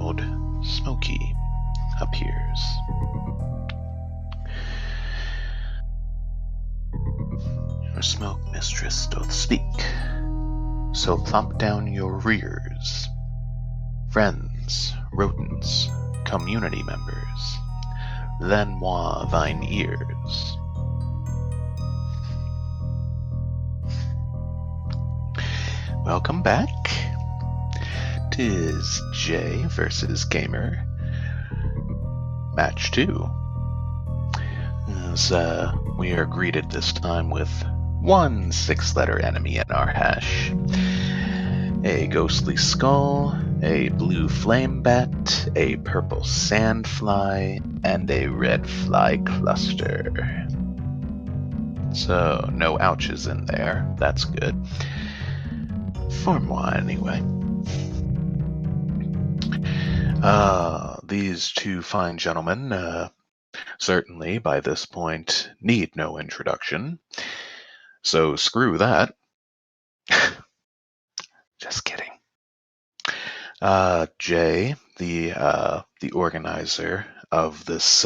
Old Smoky appears. Your smoke mistress doth speak, so plop down your rears. Friends, rodents, community members, lend-moi thine ears. Welcome back. 'Tis Jay versus Gamer. Match 2. As we are greeted this time with one 6-letter enemy in our hash. A ghostly skull, a blue flame bat, a purple sandfly, and a red fly cluster. So, no ouches in there. That's good. For moi, anyway. These two fine gentlemen, certainly by this point, need no introduction. So screw that. Just kidding. Jay, the organizer of this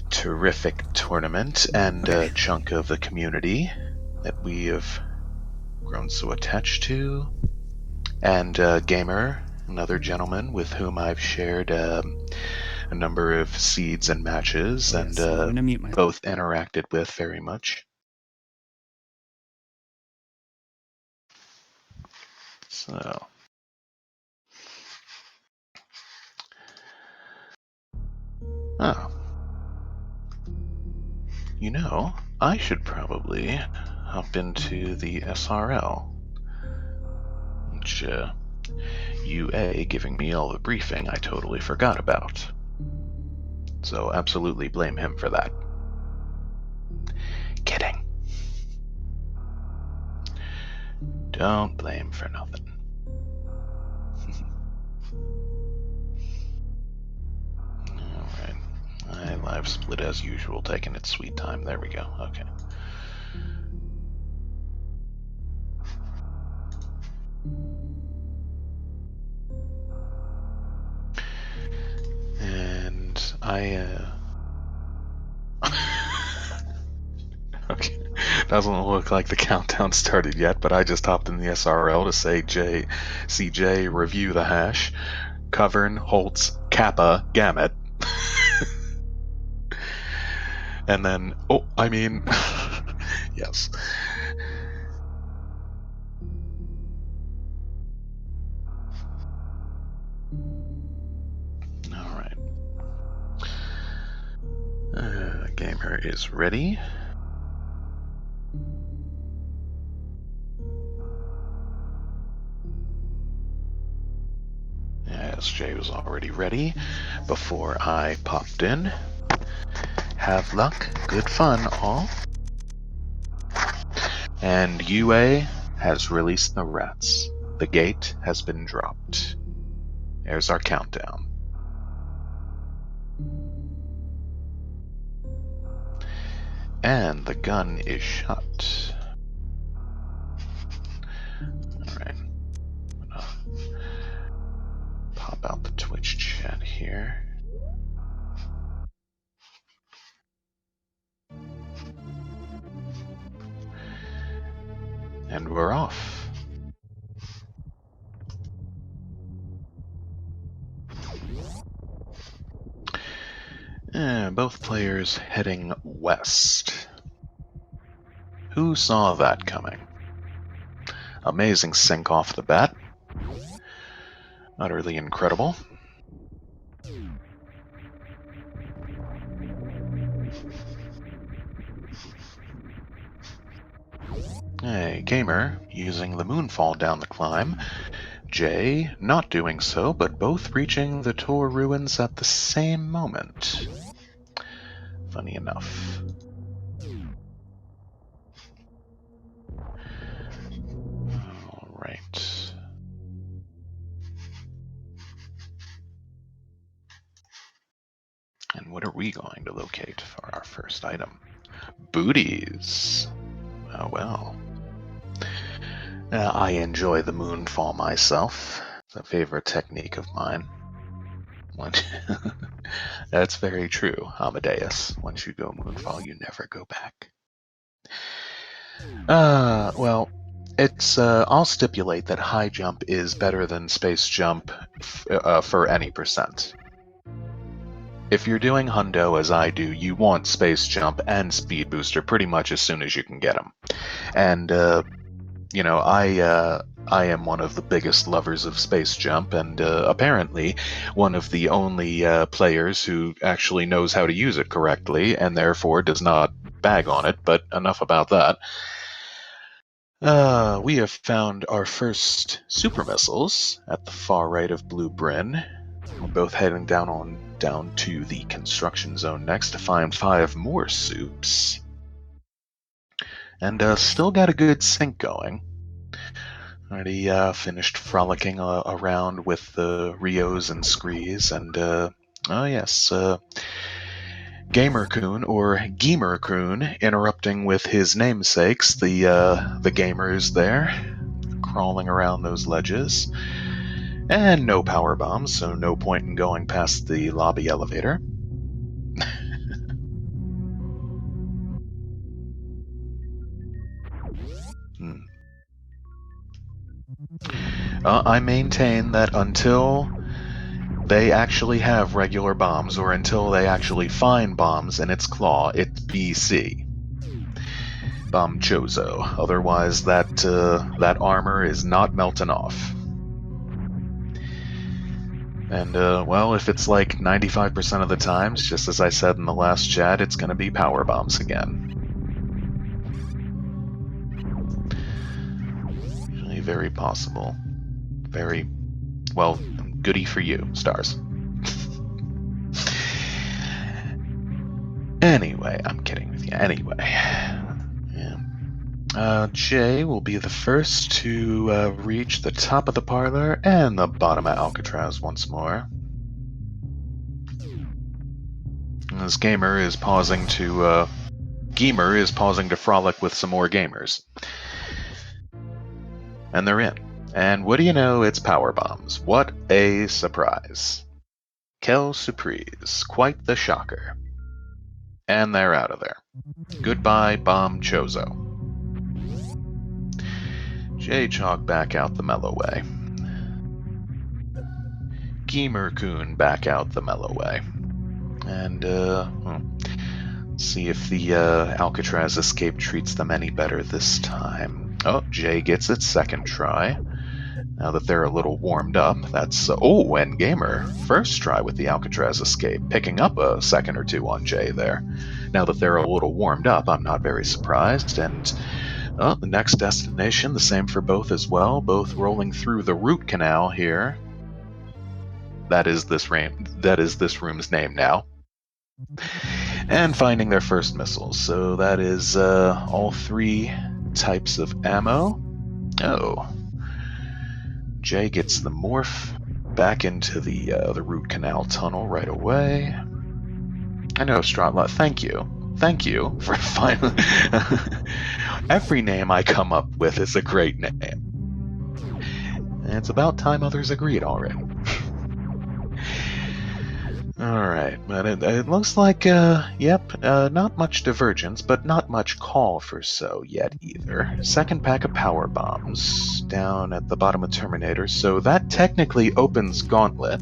terrific tournament and a chunk of the community that we have grown so attached to, and Gamer, another gentleman with whom I've shared a number of seeds and matches, and both interacted with very much. So, oh, you know, I should probably hop into the SRL, which UA giving me all the briefing I totally forgot about. So absolutely blame him for that. Kidding. Don't blame for nothing. Alright. My live split as usual, taking its sweet time. There we go. Okay. And okay. Doesn't look like the countdown started yet, but I just hopped in the SRL to say CJ review the hash. Covern, Holtz, Kappa, Gamut. And then, yes. Alright. Gamer is ready. Yes, Jay was already ready before I popped in. Have luck, good fun, all. And UA has released the rats. The gate has been dropped. There's our countdown. And the gun is shut. Alright. I'm gonna pop out the Twitch chat here. And we're off. Both players heading west. Who saw that coming? Amazing sync off the bat. Utterly incredible. Hey, Gamer using the moonfall down the climb. Jay not doing so, but both reaching the Tor ruins at the same moment. Funny enough. Alright. And what are we going to locate for our first item? Booties. Oh well. I enjoy the moonfall myself. It's a favorite technique of mine. That's very true, Amadeus. Once you go Moonfall, you never go back. Well, I'll stipulate that high jump is better than space jump for any percent. If you're doing hundo as I do, you want space jump and speed booster pretty much as soon as you can get them. And you know, I am one of the biggest lovers of space jump, and apparently one of the only players who actually knows how to use it correctly, and therefore does not bag on it. But enough about that. We have found our first super missiles at the far right of Blue Bryn. We're both heading down to the construction zone next to find 5 more soups. And still got a good sync going. Already finished frolicking around with the Rios and Screes, and oh yes, Gamercoon or Gamercoon interrupting with his namesakes, the gamers there, crawling around those ledges. And no power bombs, so no point in going past the lobby elevator. I maintain that until they actually have regular bombs, or until they actually find bombs in its claw, it's BC. Bomb Chozo. Otherwise, that armor is not melting off. And, well, if it's like 95% of the times, just as I said in the last chat, it's gonna be power bombs again. Actually, very possible. Very, well, goody for you, stars. Anyway, I'm kidding with you. Anyway. Yeah. Jay will be the first to reach the top of the parlor and the bottom of Alcatraz once more. This gamer is pausing to frolic with some more gamers. And they're in. And what do you know, it's power bombs. What a surprise. Quelle surprise. Quite the shocker. And they're out of there. Goodbye, Bomb Chozo. Jaychalke back out the mellow way. Gamercoon back out the mellow way. And, let's see if the Alcatraz escape treats them any better this time. Oh, Jay gets its second try. Now that they're a little warmed up, that's... oh, and Gamer, first try with the Alcatraz escape, picking up a second or two on Jay there. Now that they're a little warmed up, I'm not very surprised, and... oh, the next destination, the same for both as well, both rolling through the root canal here. That is this room's name now. And finding their first missiles. So that is all 3 types of ammo. Oh. Jay gets the morph back into the root canal tunnel right away. I know, Stratla, thank you. Thank you for finally... Every name I come up with is a great name. And it's about time others agreed already. Alright, but it looks like, not much divergence, but not much call for so yet either. Second pack of power bombs down at the bottom of Terminator, so that technically opens Gauntlet,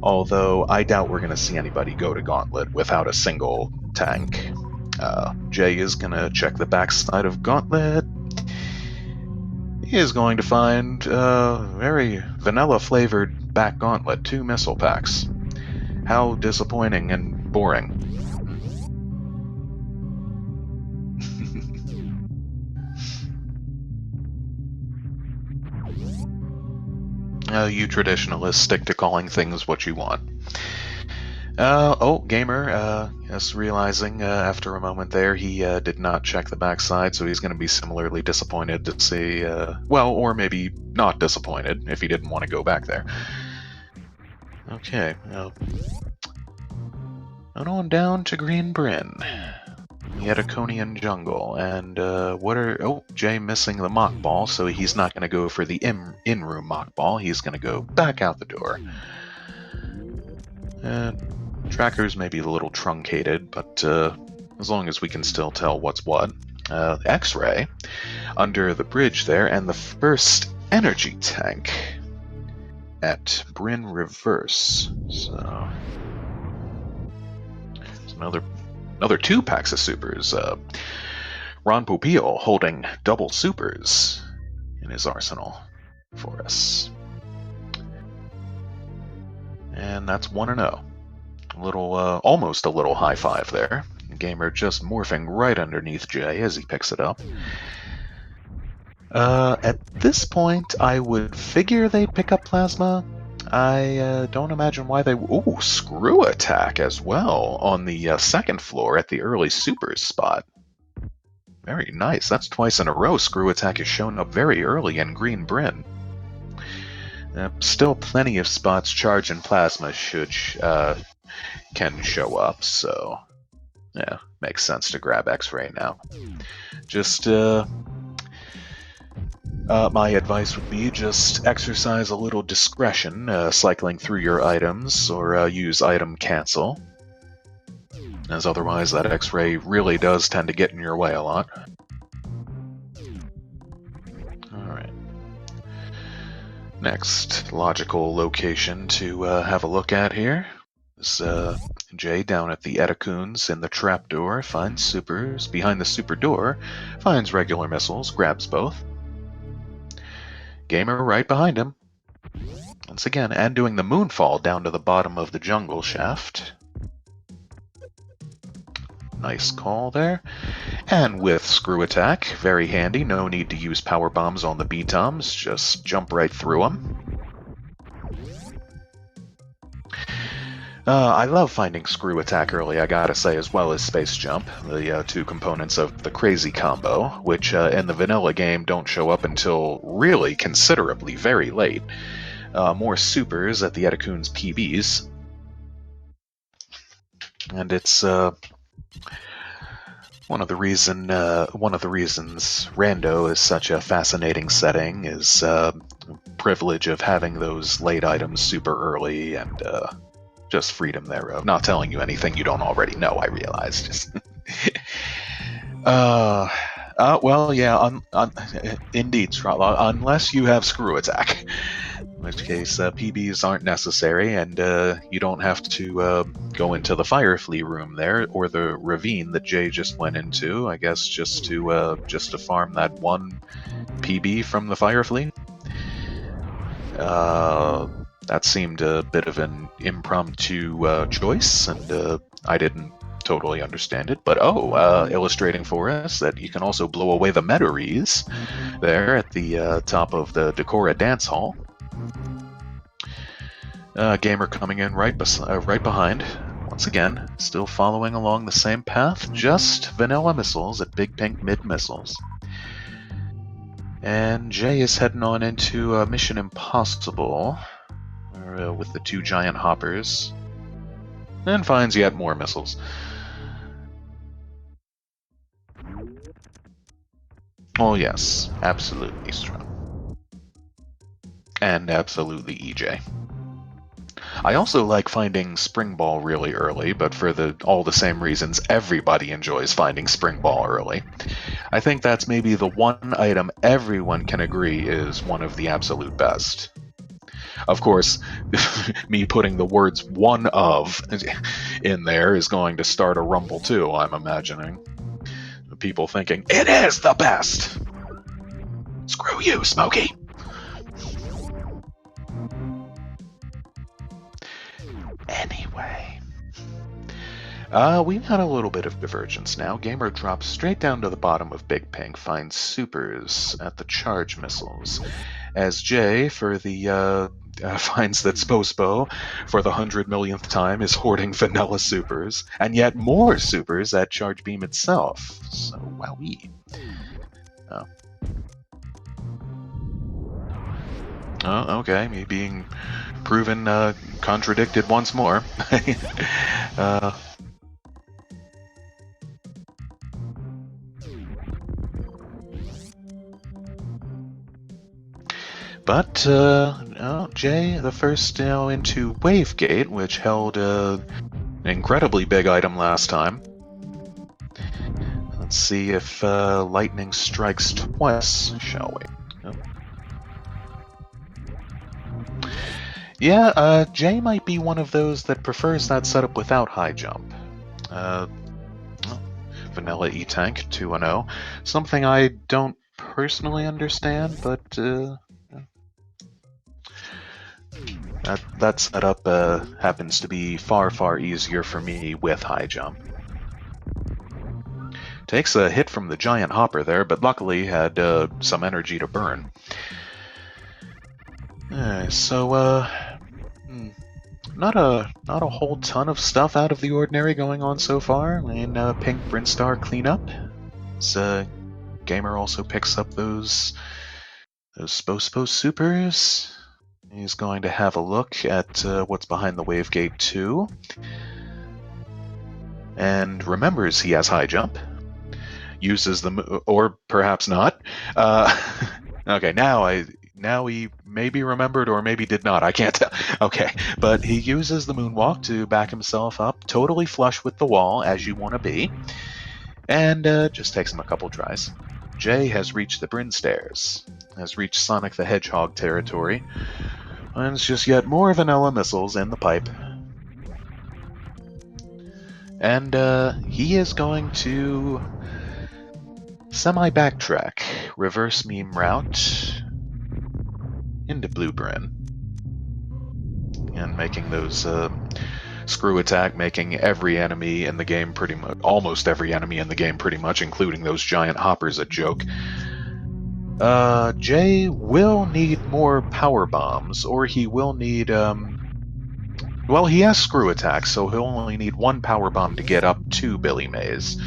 although I doubt we're going to see anybody go to Gauntlet without a single tank. Jay is going to check the backside of Gauntlet. He is going to find very vanilla-flavored back Gauntlet, 2 missile packs. How disappointing and boring. You traditionalists stick to calling things what you want. Oh, Gamer, yes, realizing after a moment there he did not check the backside, so he's going to be similarly disappointed to see, well, or maybe not disappointed if he didn't want to go back there. Okay, and on down to Green Bryn. the Ediconian jungle. And what are... Oh, Jay missing the mock ball, so he's not going to go for the in-room mock ball. He's going to go back out the door. Trackers may be a little truncated, but as long as we can still tell what's what. X-ray under the bridge there, and the first energy tank at Bryn Reverse. So another 2 packs of supers. Ron Popeil holding double supers in his arsenal for us. And that's 1-0. Almost a little high five there. Gamer just morphing right underneath Jay as he picks it up. At this point, I would figure they'd pick up Plasma. I don't imagine why they... Ooh, Screw Attack as well on the second floor at the early supers spot. Very nice. That's twice in a row Screw Attack has shown up very early in Green Bryn. Still plenty of spots Charge and Plasma can show up, so yeah, makes sense to grab X-Ray now. Just my advice would be just exercise a little discretion cycling through your items, or use item cancel, as otherwise that X-Ray really does tend to get in your way a lot. Alright. Next logical location to have a look at here is Jay down at the Edicoons in the trapdoor, finds supers. Behind the super door, finds regular missiles, grabs both. Gamer right behind him. Once again, and doing the moonfall down to the bottom of the jungle shaft. Nice call there. And with Screw Attack, very handy. No need to use power bombs on the B-toms, just jump right through them. I love finding Screw Attack early, I gotta say, as well as Space Jump, the 2 components of the Crazy Combo, which in the vanilla game don't show up until really considerably very late. More supers at the Edicoon's PBs. And it's one of the reasons Rando is such a fascinating setting is privilege of having those late items super early, and just freedom thereof. Not telling you anything you don't already know, I realize. Just well, yeah, indeed, Stratlaw, unless you have Screw Attack. In which case, PBs aren't necessary, and you don't have to go into the Fire Flea room there, or the ravine that Jay just went into, I guess, just to farm that 1 PB from the Fire Flea. That seemed a bit of an impromptu choice, and I didn't totally understand it. But illustrating for us that you can also blow away the Meteries there at the top of the Decora Dance Hall. Gamer coming in right behind. Once again, still following along the same path, just vanilla missiles at Big Pink Mid Missiles. And Jay is heading on into Mission Impossible, with the 2 giant hoppers, and finds yet more missiles. Oh yes, absolutely strong. And absolutely EJ. I also like finding Spring Ball really early, but for all the same reasons everybody enjoys finding Spring Ball early. I think that's maybe the one item everyone can agree is one of the absolute best. Of course, me putting the words "one of" in there is going to start a rumble too, I'm imagining. People thinking, it is the best! Screw you, Smokey! Anyway. We've had a little bit of divergence now. Gamer drops straight down to the bottom of Big Pink, finds supers at the charge missiles. As Jay, for the finds that Spospo, for the 100 millionth time, is hoarding vanilla supers, and yet more supers at Charge Beam itself. So, wowee. Oh, okay, me being proven contradicted once more. But Jay, the first into Wavegate, which held an incredibly big item last time. Let's see if lightning strikes twice, shall we? Oh. Yeah, Jay might be one of those that prefers that setup without high jump. Well, vanilla E-Tank 2-0. Something I don't personally understand, but that setup happens to be far, far easier for me with high jump. Takes a hit from the giant hopper there, but luckily had some energy to burn. So, not a whole ton of stuff out of the ordinary going on so far. In Pink Brinstar cleanup, Gamer also picks up those Spo supers. He's going to have a look at what's behind the Wavegate 2. And remembers he has high jump. Uses the... or perhaps not. Okay, now he maybe remembered or maybe did not. I can't tell. Okay, but he uses the moonwalk to back himself up, totally flush with the wall, as you want to be. And just takes him a couple tries. Jay has reached the Bryn Stairs, has reached Sonic the Hedgehog territory, and it's just yet more vanilla missiles in the pipe. And he is going to semi-backtrack, reverse meme route into Blue Bryn. And making those screw attack, making every enemy in the game pretty much, almost every enemy in the game pretty much, including those giant hoppers, a joke. Jay will need more power bombs, or he will need, well, he has screw attack, so he'll only need one power bomb to get up to Billy Mays.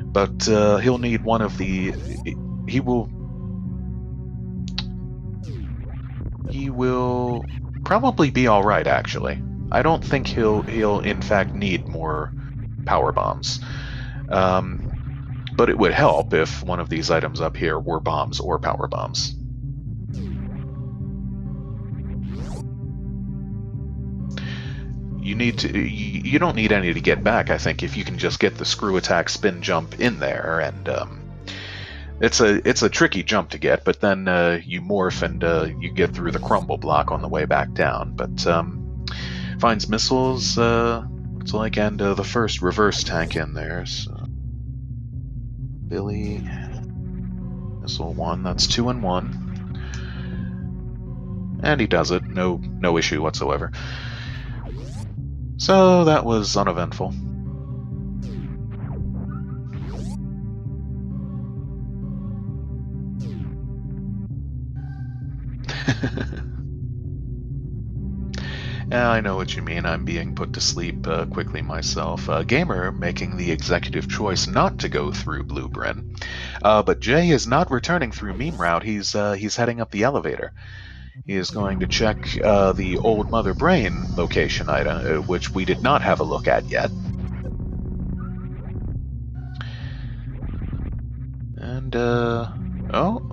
But he'll need one of the... He will probably be alright, actually. I don't think he'll in fact need more power bombs. But it would help if one of these items up here were bombs or power bombs. You don't need any to get back, I think, if you can just get the screw attack spin jump in there, and it's a tricky jump to get, but then you morph and you get through the crumble block on the way back down. But finds missiles, looks like, and the first reverse tank in there. So Billy, missile 1, that's 2 and 1. And he does it, no issue whatsoever. So that was uneventful. Yeah, I know what you mean. I'm being put to sleep quickly myself. Gamer making the executive choice not to go through Blue Bryn. But Jay is not returning through Meme Route. He's heading up the elevator. He is going to check the Old Mother Brain location item, which we did not have a look at yet. And, oh,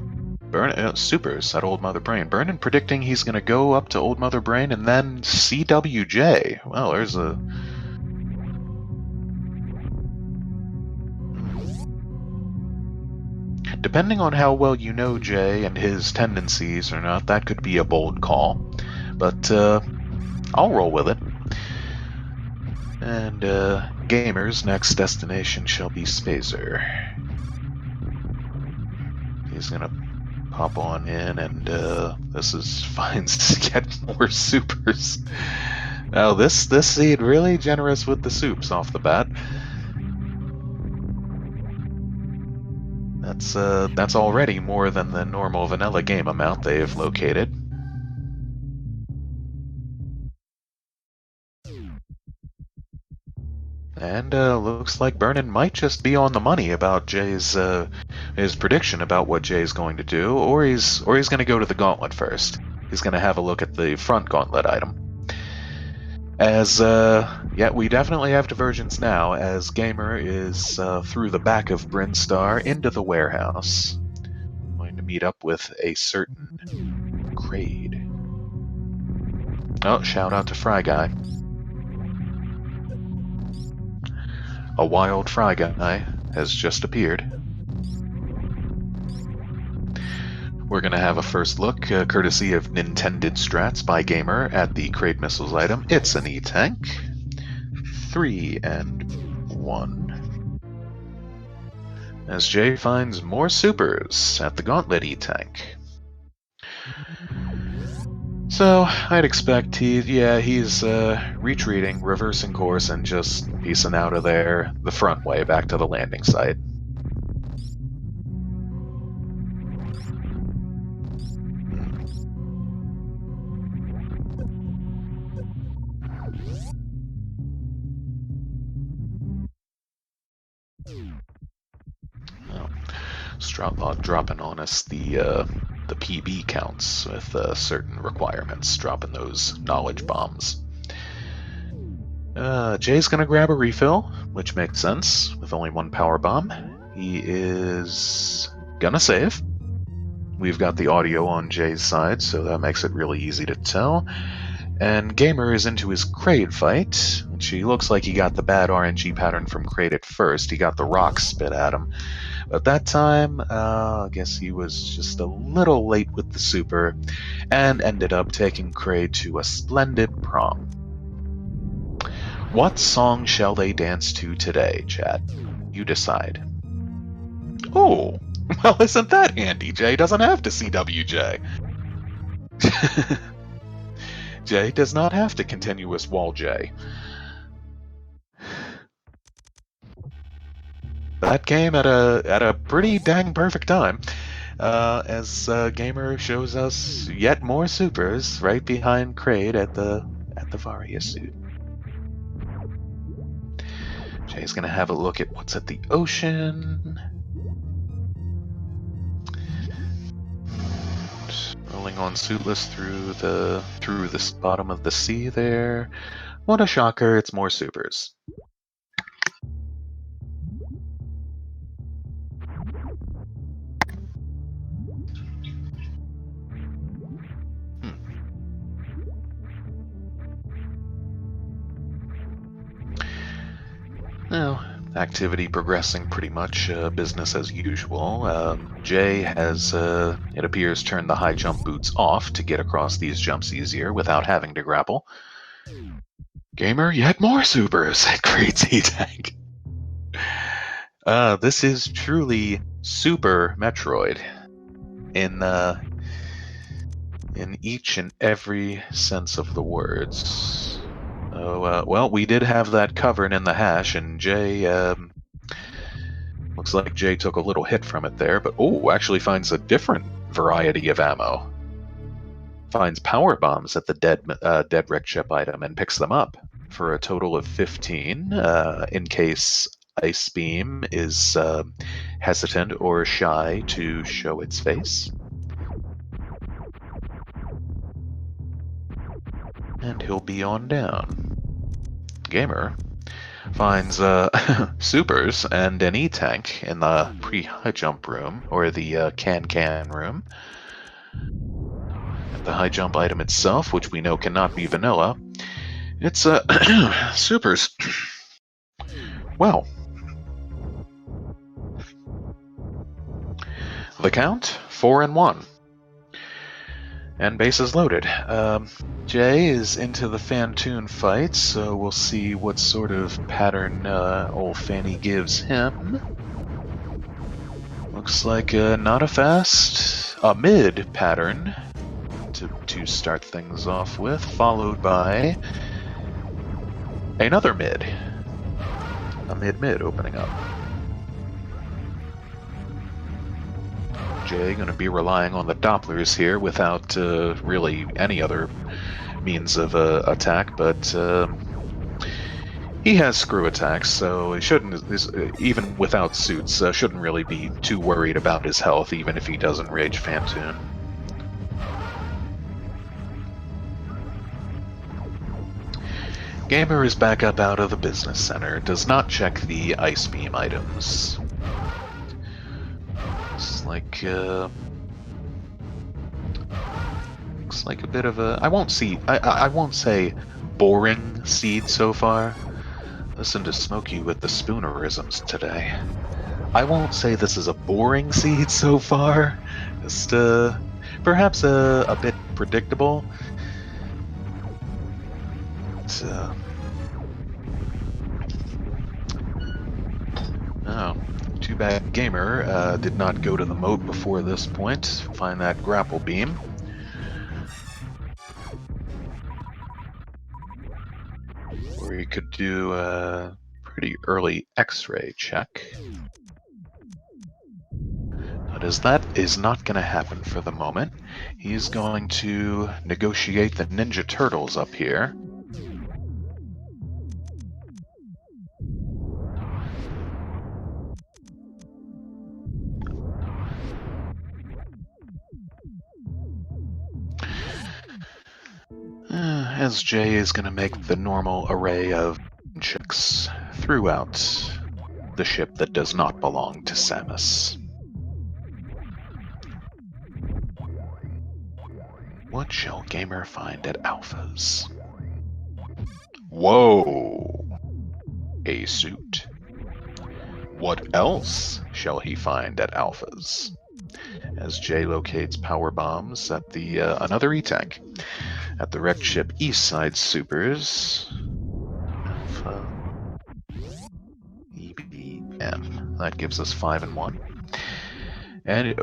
supers at Old Mother Brain. Burnin predicting he's going to go up to Old Mother Brain and then CWJ. Well, there's a... Depending on how well you know Jay and his tendencies or not, that could be a bold call. But I'll roll with it. And Gamer's next destination shall be Spazer. He's gonna pop on in, and this is finds to get more supers. Now this seed really generous with the soups off the bat. That's already more than the normal vanilla game amount they have located. And looks like Burnin might just be on the money about Jay's his prediction about what Jay's going to do, or he's going to go to the gauntlet first. He's going to have a look at the front gauntlet item. As yeah, we definitely have divergence now, as Gamer is through the back of Brinstar into the warehouse, going to meet up with a certain Kraid. Oh, shout out to Fry Guy. A wild Fry Guy has just appeared. We're going to have a first look, courtesy of Nintended Strats by Gamer, at the Kraid Missiles item. It's an E-Tank. 3 and 1. As Jay finds more supers at the Gauntlet E-Tank. So, I'd expect he's retreating, reversing course, and just piecing out of there the front way back to the landing site. Stroutlog dropping on us the PB counts with certain requirements, dropping those knowledge bombs. Jay's gonna grab a refill, which makes sense with only one power bomb. He is gonna save. We've got the audio on Jay's side, so that makes it really easy to tell. And Gamer is into his Kraid fight, which he looks like he got the bad RNG pattern from Kraid at first. He got the rock spit at him. But that time, I guess he was just a little late with the super, and ended up taking Kraid to a splendid prom. What song shall they dance to today, chat? You decide. Oh, well, isn't that handy? Jay doesn't have to CWJ. Jay does not have to continuous wall J. That came at a pretty dang perfect time, as Gamer shows us yet more supers right behind Kraid at the Varia suit. Jay's gonna have a look at what's at the ocean. Rolling on suitless through the bottom of the sea there. What a shocker! It's more supers. Now, activity progressing pretty much business as usual. Jay has, it appears, turned the high jump boots off to get across these jumps easier without having to grapple. Gamer, yet more supers at Kraid's E-Tank. This is truly Super Metroid in each and every sense of the words. Well, we did have that covered in the hash, and Jay, looks like Jay took a little hit from it there, but actually finds a different variety of ammo. Finds power bombs at the dead wreck ship item and picks them up for a total of 15, in case Ice Beam is hesitant or shy to show its face. And he'll be on down. Gamer finds supers and an E-Tank in the pre-high jump room, or the can room. At the high jump item itself, which we know cannot be vanilla, it's supers. Well, the count 4 and 1. And bases loaded. Jay is into the Fantoon fight, so we'll see what sort of pattern old Fanny gives him. Looks like not a fast, a mid pattern to start things off with, followed by another mid. A mid opening up. Jay going to be relying on the Dopplers here without really any other means of attack, but he has screw attacks, so he shouldn't, even without suits, shouldn't really be too worried about his health, even if he doesn't rage Fantoon. Gamer is back up out of the business center, does not check the Ice Beam items. It's like, looks like a bit of a... I won't say boring seed so far. Listen to Smokey with the spoonerisms today. I won't say this is a boring seed so far. Just perhaps a bit predictable. Oh, too bad Gamer did not go to the moat before this point. Find that grapple beam. Or you could do a pretty early X-ray check. But as that is not going to happen for the moment, he's going to negotiate the Ninja Turtles up here. As Jay is going to make the normal array of checks throughout the ship that does not belong to Samus. What shall Gamer find at Alpha's? Whoa! A suit. What else shall he find at Alpha's? As Jay locates power bombs at the another E-Tank. At the wrecked ship Eastside Supers. Alpha EBM. That gives us 5 and 1. And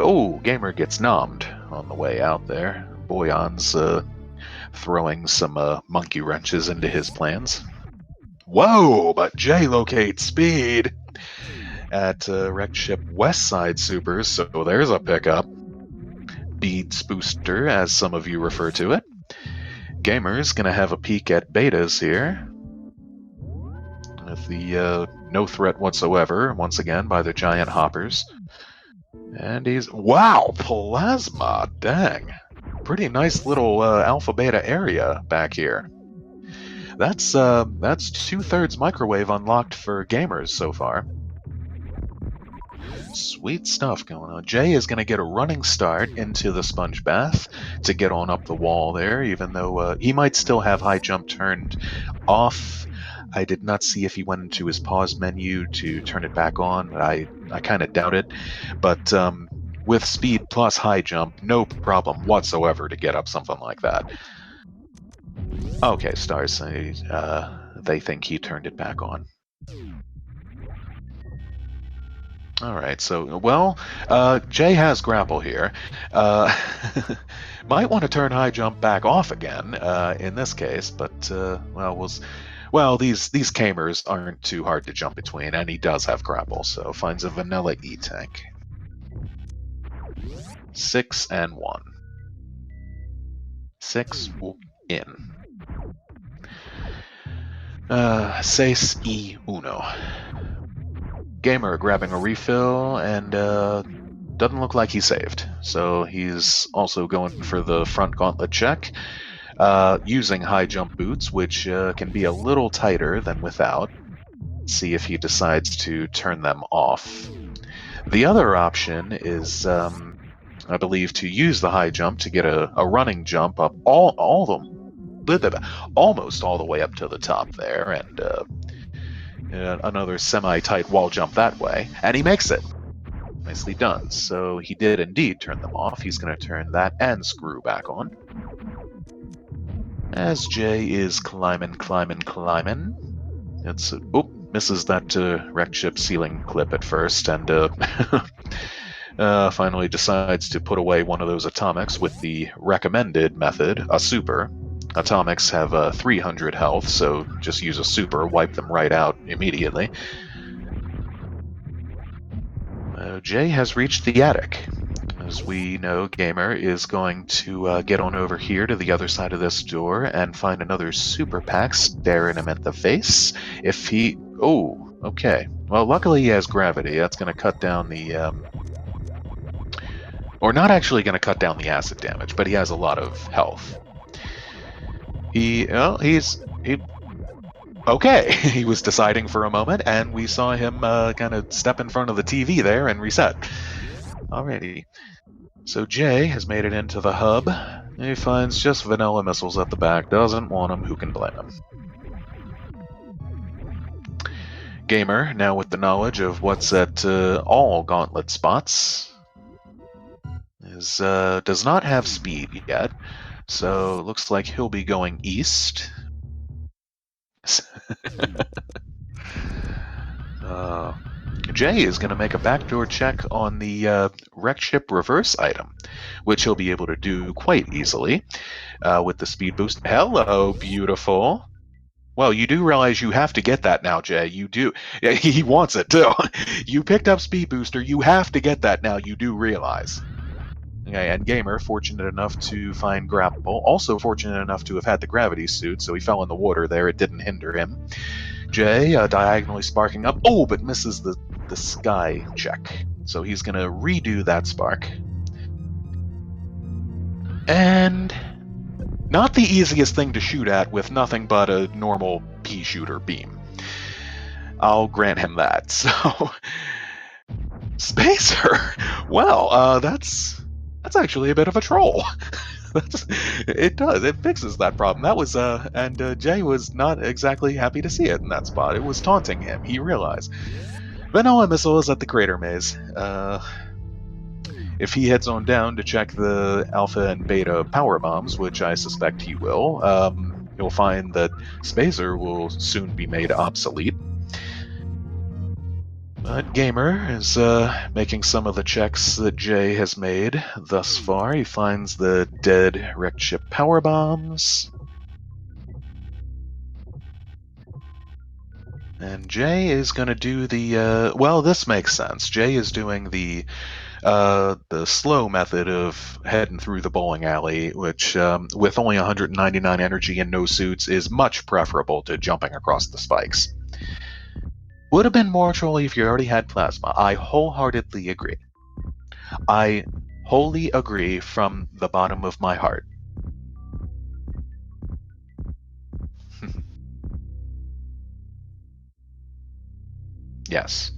Gamer gets nommed on the way out there. Boyan's throwing some monkey wrenches into his plans. Whoa! But Jay locates speed at wrecked ship Westside Supers, so there's a pickup. Beads booster, as some of you refer to it. Gamer's gonna have a peek at betas here. With the no threat whatsoever, once again, by the giant hoppers. And he's... Wow! Plasma! Dang! Pretty nice little alpha beta area back here. That's 2/3 microwave unlocked for Gamers so far. Sweet stuff going on. Jay is going to get a running start into the sponge bath to get on up the wall there, even though he might still have high jump turned off. I did not see if he went into his pause menu to turn it back on, but I kind of doubt it. But with speed plus high jump, no problem whatsoever to get up something like that. Okay, Stars say they think he turned it back on. Alright, so, well, Jay has grapple here. Might want to turn high jump back off again, in this case, but, well, these Kamers aren't too hard to jump between, and he does have grapple, so finds a vanilla E-Tank. 6 and 1. 6 in. 6 y 1. Gamer grabbing a refill, and doesn't look like he saved. So he's also going for the front gauntlet check, using high jump boots, which can be a little tighter than without. See if he decides to turn them off. The other option is, I believe, to use the high jump to get a running jump up almost all the way up to the top there, and another semi-tight wall jump that way, and he makes it. Nicely done. So he did indeed turn them off. He's going to turn that and screw back on. As Jay is climbing. It's misses that wrecked ship ceiling clip at first, and finally decides to put away one of those atomics with the recommended method, a super. Atomics have 300 health, so just use a super, wipe them right out immediately. Jay has reached the attic. As we know, Gamer is going to get on over here to the other side of this door and find another super pack staring him at the face. If he... Oh, okay. Well, luckily he has gravity. That's going to cut down the... Or not actually going to cut down the acid damage, but he has a lot of health. Okay, he was deciding for a moment, and we saw him kind of step in front of the TV there and reset. Alrighty. So Jay has made it into the hub. He finds just vanilla missiles at the back, doesn't want them, who can blame him? Gamer, now with the knowledge of what's at all gauntlet spots, does not have speed yet, so looks like he'll be going east. Jay is going to make a backdoor check on the wreck ship reverse item, which he'll be able to do quite easily with the speed boost. Hello, beautiful. Well, you do realize you have to get that now, Jay. You do. Yeah, he wants it too. You picked up speed booster. You have to get that now. You do realize. Okay, and Gamer, fortunate enough to find grapple, also fortunate enough to have had the gravity suit, so he fell in the water there. It didn't hinder him. Jay, diagonally sparking up. Oh, but misses the sky check. So he's going to redo that spark. And not the easiest thing to shoot at with nothing but a normal pea shooter beam. I'll grant him that. So, Spacer. Well, that's actually a bit of a troll. It does. It fixes that problem. That was and Jay was not exactly happy to see it in that spot. It was taunting him. He realized. Vanilla Missile is at the crater maze. If he heads on down to check the Alpha and Beta power bombs, which I suspect he will, he'll find that Spacer will soon be made obsolete. But Gamer is making some of the checks that Jay has made thus far. He finds the dead wrecked ship power bombs. And Jay is going to do the, well, this makes sense. Jay is doing the slow method of heading through the bowling alley, which, with only 199 energy and no suits, is much preferable to jumping across the spikes. Would have been more trolly if you already had plasma. I wholeheartedly agree. I wholly agree from the bottom of my heart. Yes.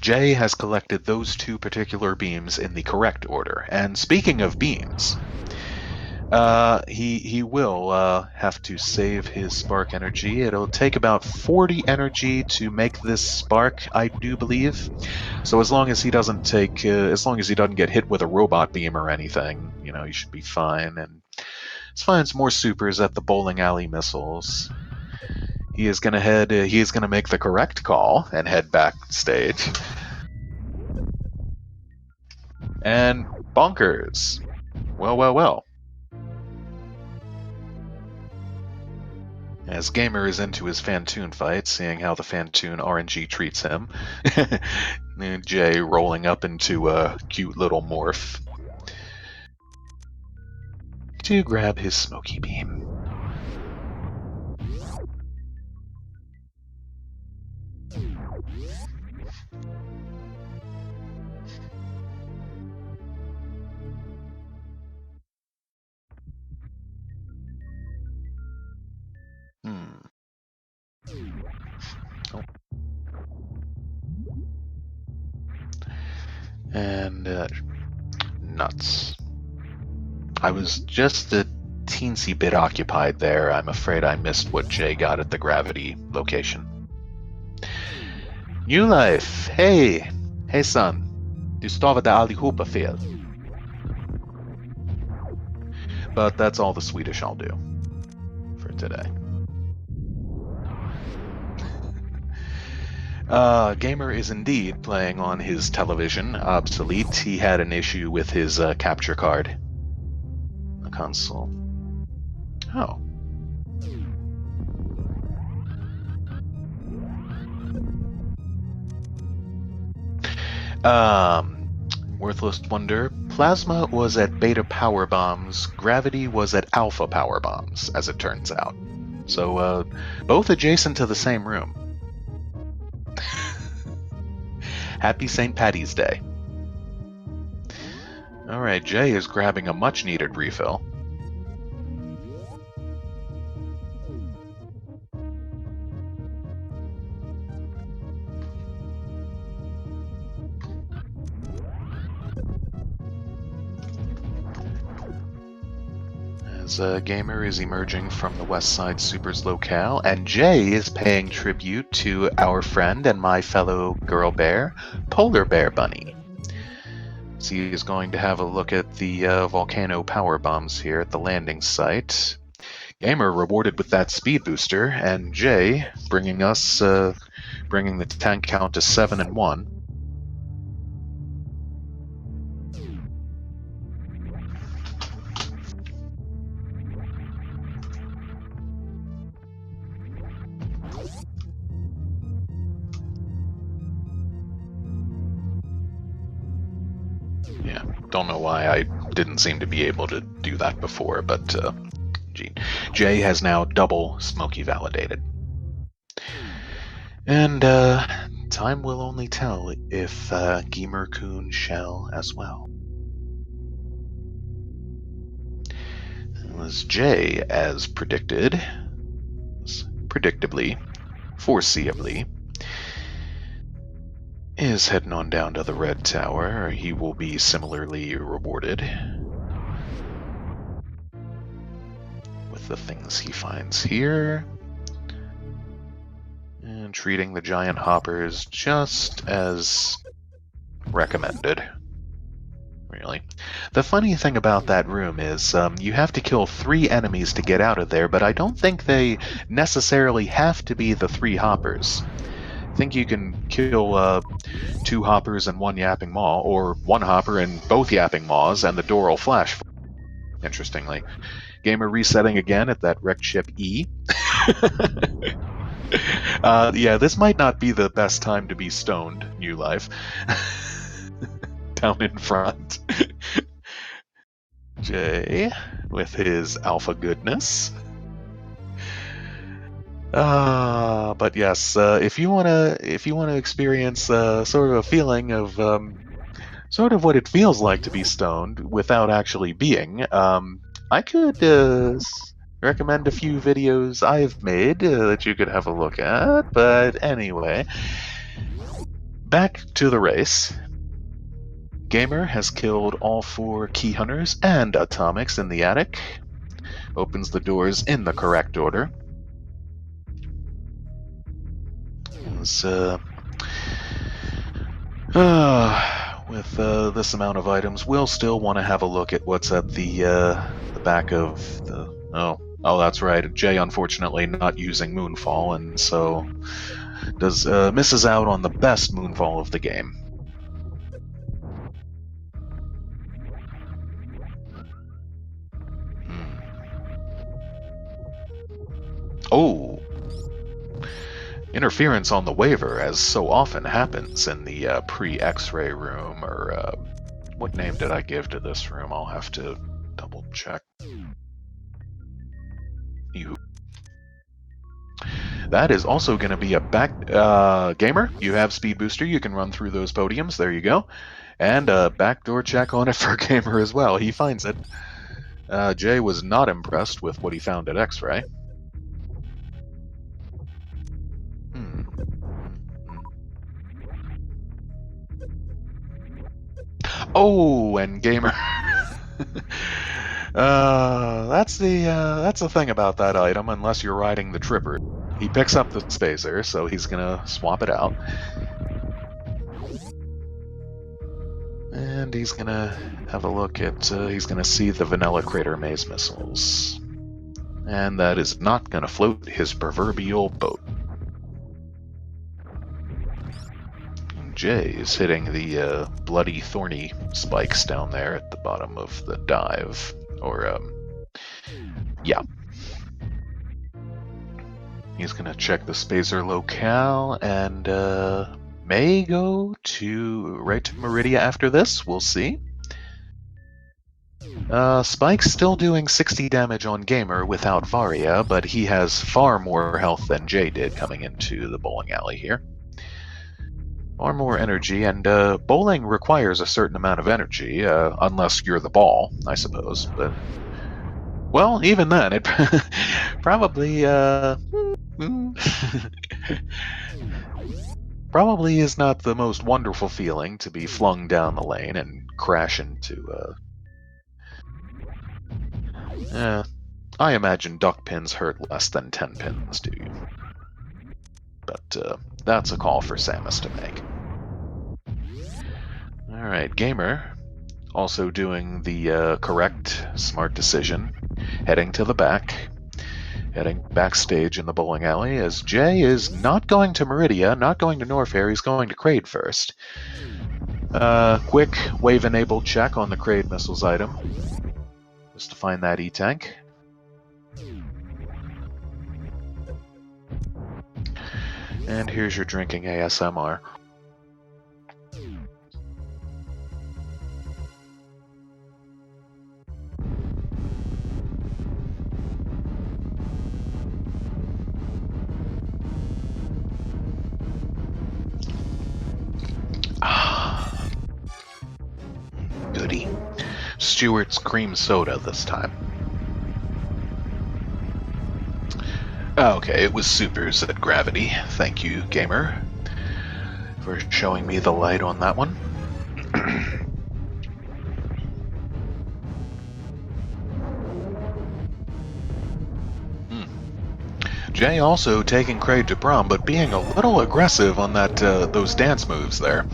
Jay has collected those two particular beams in the correct order. And speaking of beams, he will have to save his spark energy. It'll take about 40 energy to make this spark, I do believe. So as long as he doesn't get hit with a robot beam or anything, he should be fine. And let's find some more supers at the bowling alley missiles. He is gonna make the correct call and head backstage. And bonkers. Well. As Gamer is into his Fantoon fight, seeing how the Fantoon RNG treats him, Jay rolling up into a cute little morph to grab his smoky beam. And nuts. I was just a teensy bit occupied there. I'm afraid I missed what Jay got at the gravity location. New Life, hey son, du stavade allihopa fel. But that's all the Swedish I'll do for today. Gamer is indeed playing on his television, obsolete. He had an issue with his capture card. The console. Oh. Worthless Wonder. Plasma was at beta power bombs. Gravity was at alpha power bombs, as it turns out. So, both adjacent to the same room. Happy St. Patty's Day. Alright, Jay is grabbing a much-needed refill. as Gamer is emerging from the West Side Supers locale, and Jay is paying tribute to our friend and my fellow girl bear, Polar Bear Bunny. So he is going to have a look at the volcano power bombs here at the landing site. Gamer rewarded with that speed booster, and Jay bringing the tank count to 7 and 1. Yeah, don't know why I didn't seem to be able to do that before, but Jay has now double Smokey validated. And time will only tell if Gamercoon shall as well. As Jay, as predicted, predictably, foreseeably, is heading on down to the Red Tower. He will be similarly rewarded with the things he finds here, and treating the giant hoppers just as recommended. Really. The funny thing about that room is you have to kill 3 enemies to get out of there, but I don't think they necessarily have to be the 3 hoppers. I think you can kill 2 hoppers and 1 yapping maw, or 1 hopper and both yapping maws, and the door will flash. Interestingly. Gamer resetting again at that wrecked ship E. Yeah, this might not be the best time to be stoned, New Life. Down in front. Jay, with his alpha goodness. But yes, if you wanna experience sort of a feeling of sort of what it feels like to be stoned without actually being, I could recommend a few videos I've made that you could have a look at. But anyway, back to the race. Gamer has killed all 4 key hunters and atomics in the attic. Opens the doors in the correct order. With this amount of items, we'll still want to have a look at what's at the back of the... Oh, that's right. Jay, unfortunately, not using Moonfall, and so misses out on the best Moonfall of the game. Oh! Interference on the waiver, as so often happens in the pre-X-ray room, or what name did I give to this room? I'll have to double check. That is also going to be a back... Gamer, you have Speed Booster. You can run through those podiums. There you go. And a backdoor check on it for Gamer as well. He finds it. Jay was not impressed with what he found at X-ray. Oh, and Gamer. That's the thing about that item. Unless you're riding the Tripper, he picks up the Spacer, so he's gonna swap it out, and he's gonna have a look at. He's gonna see the Vanilla Crater Maze missiles, and that is not gonna float his proverbial boat. Jay is hitting the bloody thorny spikes down there at the bottom of the dive. Or, yeah. He's gonna check the Spacer locale and may go right to Meridia after this. We'll see. Spike's still doing 60 damage on Gamer without Varia, but he has far more health than Jay did coming into the bowling alley here. Or more energy, and bowling requires a certain amount of energy, unless you're the ball, I suppose. But, well, even then, it probably probably is not the most wonderful feeling to be flung down the lane and crash into I imagine duck pins hurt less than 10 pins do you. But that's a call for Samus to make. Alright, Gamer also doing the correct smart decision, heading to the back, heading backstage in the bowling alley, as Jay is not going to Meridia, not going to Norfair, he's going to Kraid first. Quick wave-enabled check on the Kraid missiles item, just to find that E-tank. And here's your drinking ASMR. Goody. Stewart's cream soda this time. Okay, it was supers at Gravity. Thank you, Gamer, for showing me the light on that one. Jay also taking Kraid to prom, but being a little aggressive on that those dance moves there.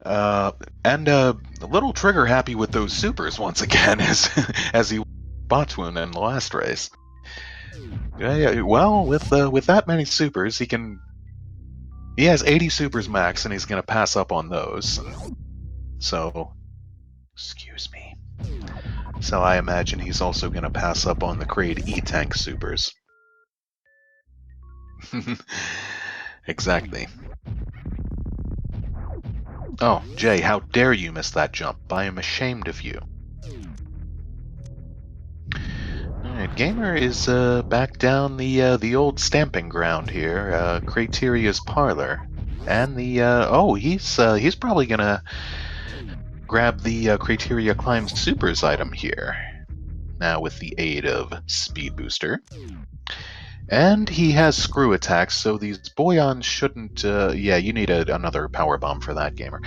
And a little trigger happy with those supers once again, as he botwoon in the last race. Yeah, well, with that many supers, he has 80 supers max, and he's going to pass up on those. So, excuse me. So I imagine he's also going to pass up on the Kraid E-Tank supers. Exactly. Oh, Jay, how dare you miss that jump? I am ashamed of you. Alright, Gamer is back down the old stamping ground here, Criteria's Parlor. And he's probably gonna grab the Criteria Climb Supers item here. Now with the aid of Speed Booster. And he has screw attacks, so these Boyons shouldn't... yeah, you need another power bomb for that, Gamer.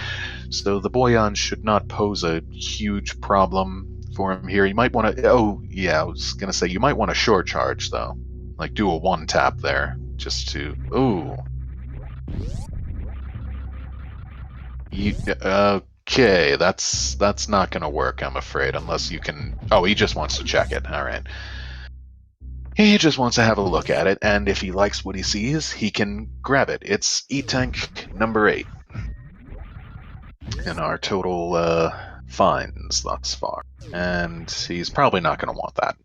So the Boyons should not pose a huge problem for him here. You might want to... Oh, yeah, I was going to say, you might want to short charge, though. Like, do a one-tap there, just to... Ooh. Okay, that's not going to work, I'm afraid, unless you can... Oh, he just wants to check it. All right. He just wants to have a look at it, and if he likes what he sees, he can grab it. It's E-Tank number 8 in our total finds thus far. And he's probably not going to want that.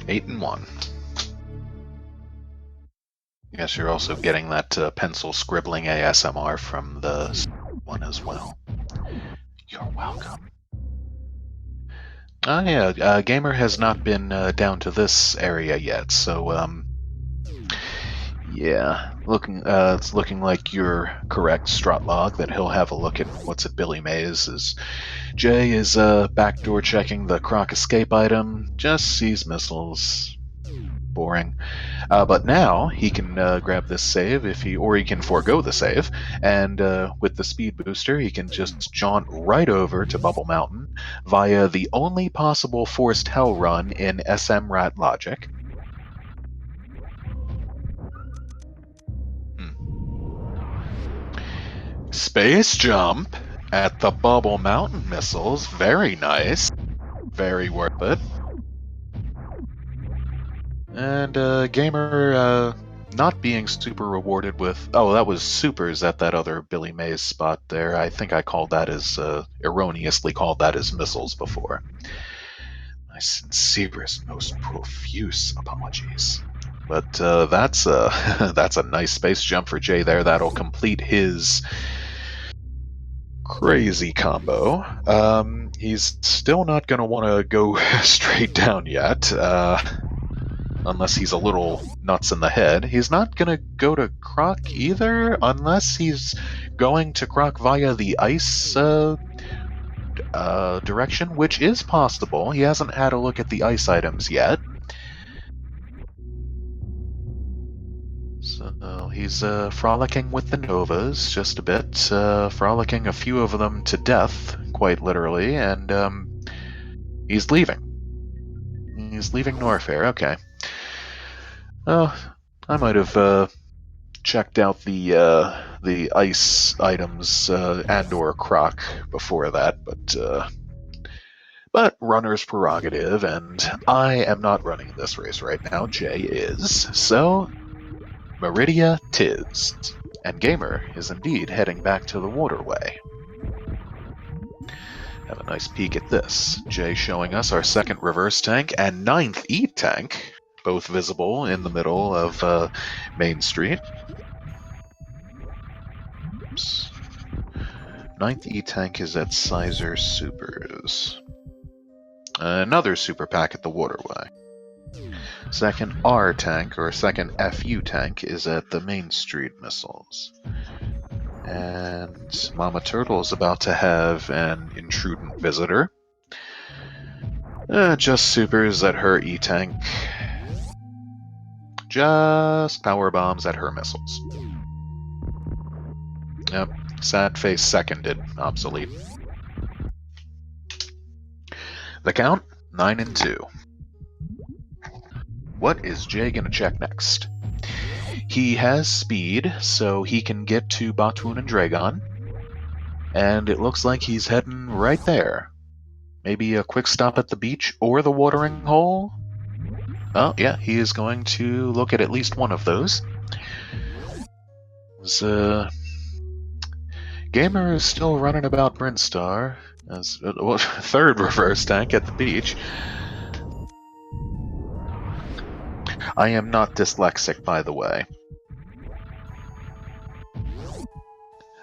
Eight and 1. Yes, you're also getting that pencil scribbling ASMR from the one as well. You're welcome. Yeah, Gamer has not been down to this area yet, so yeah, it's looking like you're correct, Strutlog, that he'll have a look at what's at Billy Mays. As Jay is backdoor checking the Croc escape item, just sees missiles. Boring. But now he can grab this save or he can forego the save, and with the speed booster he can just jaunt right over to Bubble Mountain via the only possible forced hell run in SMRAT logic. Space jump at the Bubble Mountain missiles. Very nice. Very worth it. And Gamer not being super rewarded with... Oh, that was supers at that other Billy Mays spot there. I think I called that as... erroneously called that as missiles before. My sincerest, most profuse apologies. But that's a nice space jump for Jay there. That'll complete his crazy combo. He's still not going to want to go straight down yet. Unless he's a little nuts in the head. He's not going to go to Croc either, unless he's going to Croc via the ice direction, which is possible. He hasn't had a look at the ice items yet. So he's frolicking with the Novas just a bit, frolicking a few of them to death, quite literally, and he's leaving. He's leaving Norfair. Okay. Oh, I might have checked out the ice items and/or croc before that, but runner's prerogative, and I am not running this race right now. Jay is. So Meridia tis, and Gamer is indeed heading back to the waterway. Have a nice peek at this. Jay showing us our second reverse tank and ninth E-tank, both visible in the middle of Main Street. Oops. Ninth E-tank is at Sizer Supers. Another super pack at the waterway. Second R tank, or second FU tank, is at the Main Street missiles. And Mama Turtle's about to have an intrudent visitor. Just supers at her E-tank. Just power bombs at her missiles. Yep, sad face seconded, obsolete. The count, 9-2. What is Jay gonna check next? He has speed, so he can get to Batoon and Dragon. And it looks like he's heading right there. Maybe a quick stop at the beach or the watering hole? Oh, yeah, he is going to look at least one of those. Gamer is still running about Brinstar as third reverse tank at the beach. I am not dyslexic, by the way.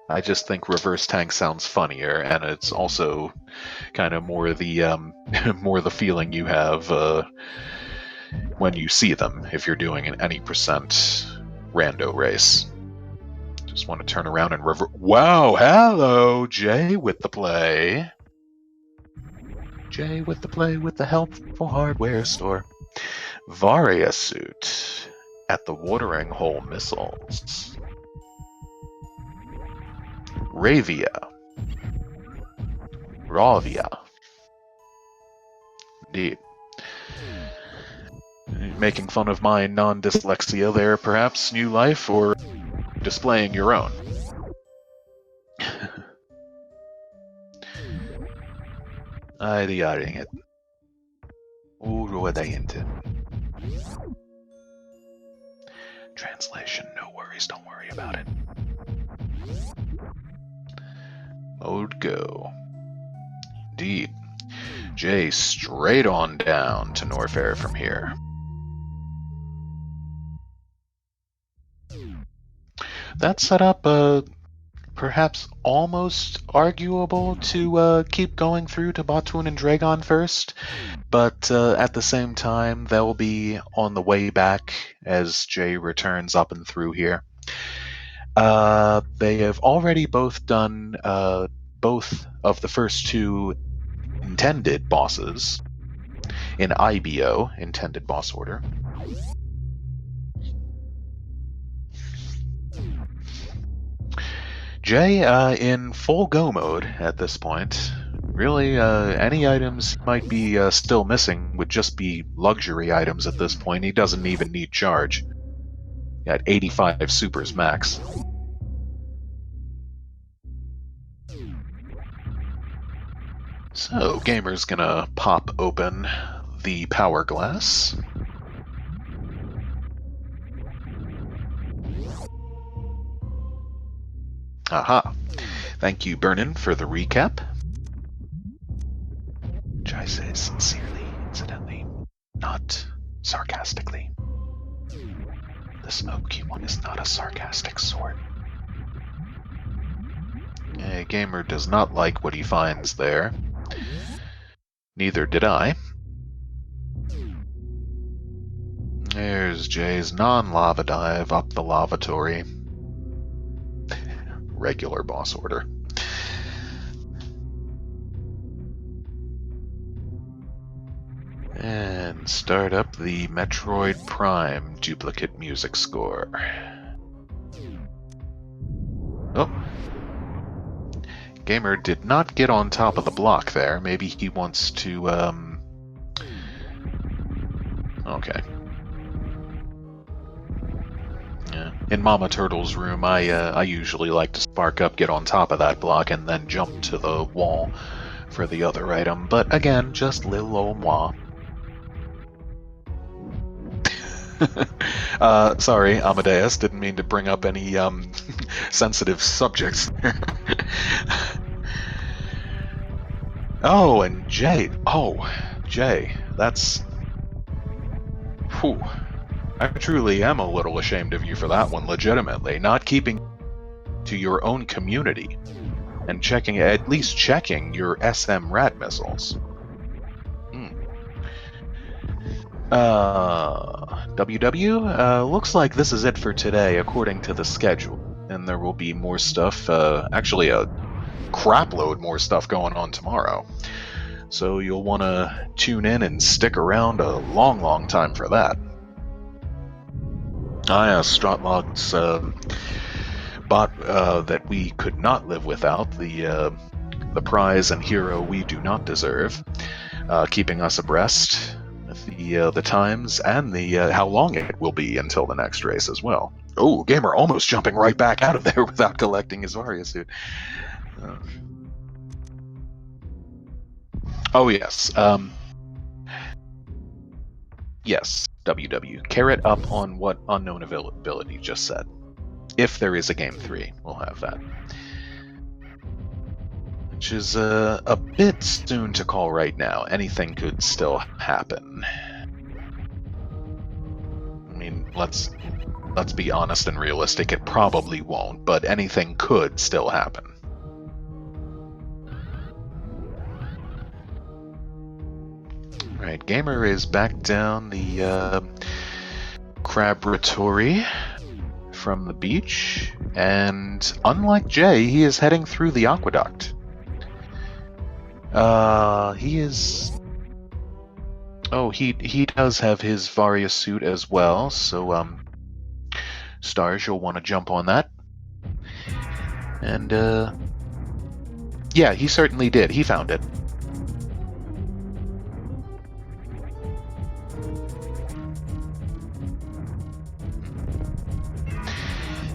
I just think reverse tank sounds funnier, and it's also kind of more the more the feeling you have when you see them if you're doing an any percent rando race. Just want to turn around and Wow, hello, Jay with the play. Jay with the play with the helpful hardware store. Varia suit at the watering hole missiles. Ravia. Ravia. Indeed. Making fun of my non-dyslexia there, perhaps, New Life, or displaying your own? Det gör inget. Oroa dig inte. Translation, no worries, don't worry about it. Mode go. Indeed. Jay straight on down to Norfair from here. That setup, perhaps almost arguable to keep going through to Batoon and Dragon first, but at the same time, they'll be on the way back as Jay returns up and through here. They have already both done both of the first two intended bosses in IBO, intended boss order. Jay, in full go mode at this point. Really, any items he might be still missing would just be luxury items at this point. He doesn't even need charge. Got 85 supers max. So, Gamer's gonna pop open the power glass. Aha. Thank you, Burnin, for the recap. Which I say sincerely, incidentally, not sarcastically. The smoky one is not a sarcastic sort. Gamer does not like what he finds there. Neither did I. There's Jay's non-lava dive up the lavatory. Regular boss order. And start up the Metroid Prime duplicate music score. Oh. Gamer did not get on top of the block there. Maybe he wants to, Okay. Yeah. In Mama Turtle's room, I usually like to spark up, get on top of that block, and then jump to the wall for the other item. But again, just little old moi. Sorry, Amadeus. Didn't mean to bring up any sensitive subjects. Oh, and Jay. Oh, Jay. That's. Whew. I truly am a little ashamed of you for that one, legitimately. Not keeping to your own community and at least checking your SMRAT missiles. WW, looks like this is it for today according to the schedule. And there will be more stuff, actually a crapload more stuff going on tomorrow. So you'll want to tune in and stick around a long, long time for that. Stratlog's bot that we could not live without, the prize and hero we do not deserve, keeping us abreast with the times and the how long it will be until the next race as well. Oh, Gamer almost jumping right back out of there without collecting his Varia suit. Oh yes, yes. WW. Carrot up on what unknown ability just said. If there is a Game 3, we'll have that. Which is a bit soon to call right now. Anything could still happen. I mean, let's be honest and realistic. It probably won't, but anything could still happen. Right, Gamer is back down the Crabratory from the beach, and unlike Jay, he is heading through the aqueduct. He is... Oh, he does have his Varia suit as well, so, Stars, you'll want to jump on that. And, yeah, he certainly did. He found it.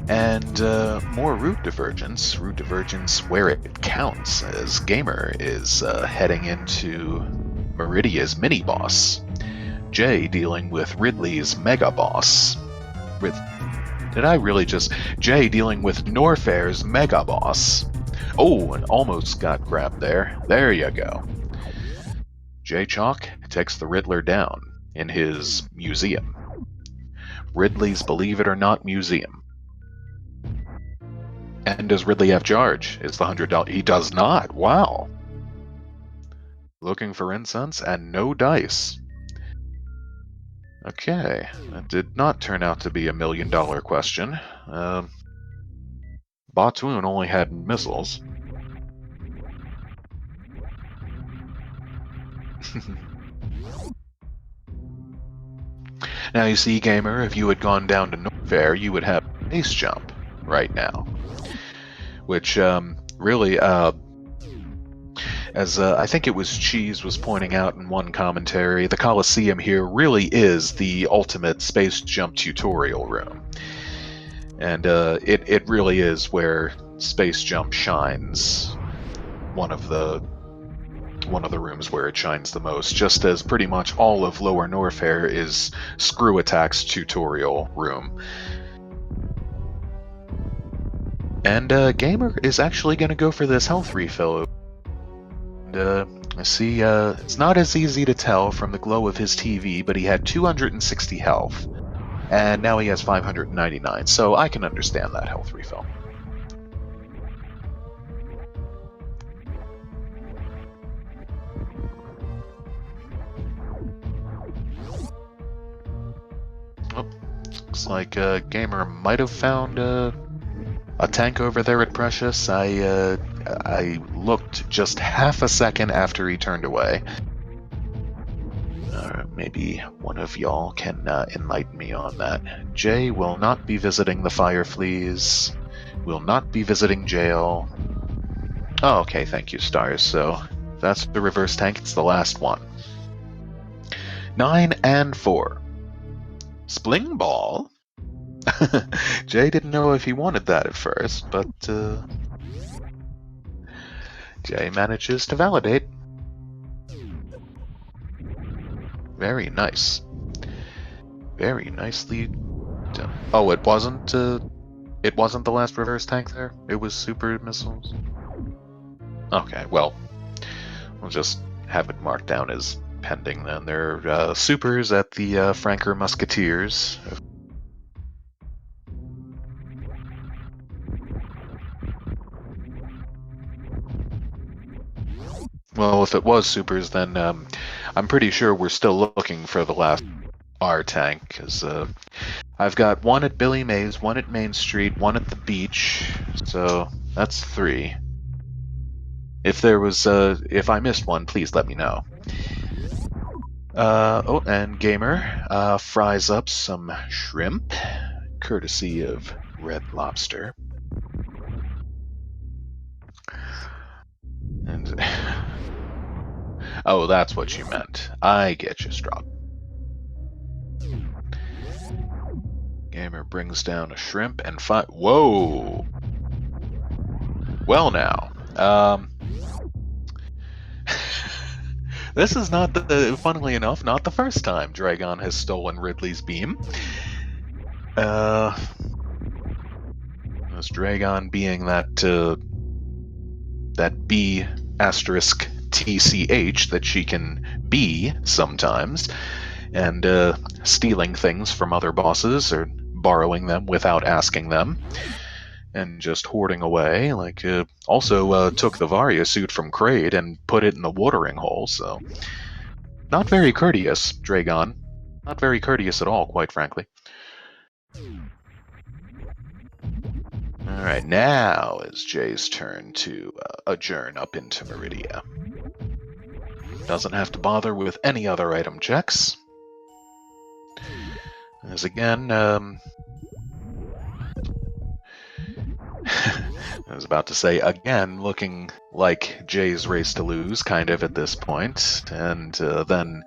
And more route divergence where it counts, as Gamer is heading into Meridia's mini-boss. Jay dealing with Ridley's mega-boss. Jay dealing with Norfair's mega-boss. Oh, and almost got grabbed there. There you go. Jaychalke takes the Riddler down in his museum. Ridley's Believe It or Not museum. And does Ridley have charge? Is the $100? He does not. Wow. Looking for incense and no dice. Okay, that did not turn out to be $1 million question. Batoon only had missiles. Now you see, Gamer, if you had gone down to Norfair, you would have base jump right now. Which, really, as I think it was Cheese was pointing out in one commentary, the Coliseum here really is the ultimate space jump tutorial room. And it really is where space jump shines. One of the rooms where it shines the most, just as pretty much all of Lower Norfair is Screw Attack's tutorial room. And Gamer is actually going to go for this health refill. And I see it's not as easy to tell from the glow of his TV, but he had 260 health. And now he has 599, so I can understand that health refill. Oh, looks like Gamer might have found a tank over there at Precious. I looked just half a second after he turned away. Maybe one of y'all can enlighten me on that. Jay will not be visiting the Fire Fleas. Will not be visiting jail. Oh, okay, thank you, stars. So that's the reverse tank. It's the last one. 9 and 4. Spling Ball? Jay didn't know if he wanted that at first, but Jay manages to validate. Very nice. Very nicely done. Oh, it wasn't the last reverse tank there? It was super missiles? Okay, well, we'll just have it marked down as pending then. They're supers at the Franker Musketeers. Well, if it was supers, then I'm pretty sure we're still looking for the last R tank, because I've got one at Billy Mays, one at Main Street, one at the beach, so that's 3. If there was, if I missed one, please let me know. Oh, and Gamer fries up some shrimp, courtesy of Red Lobster. And oh, that's what you meant. I get you, Straw. Gamer brings down a shrimp and whoa! Well now, this is not funnily enough, not the first time Dragon has stolen Ridley's beam. This Dragon being that B asterisk TCH that she can be sometimes, and stealing things from other bosses or borrowing them without asking them, and just hoarding away. Like, also took the Varia suit from Kraid and put it in the watering hole, so not very courteous, Dragon. Not very courteous at all, quite frankly. Alright, now is Jay's turn to adjourn up into Meridia. Doesn't have to bother with any other item checks. As again, I was about to say, again, looking like Jay's race to lose, kind of, at this point, and then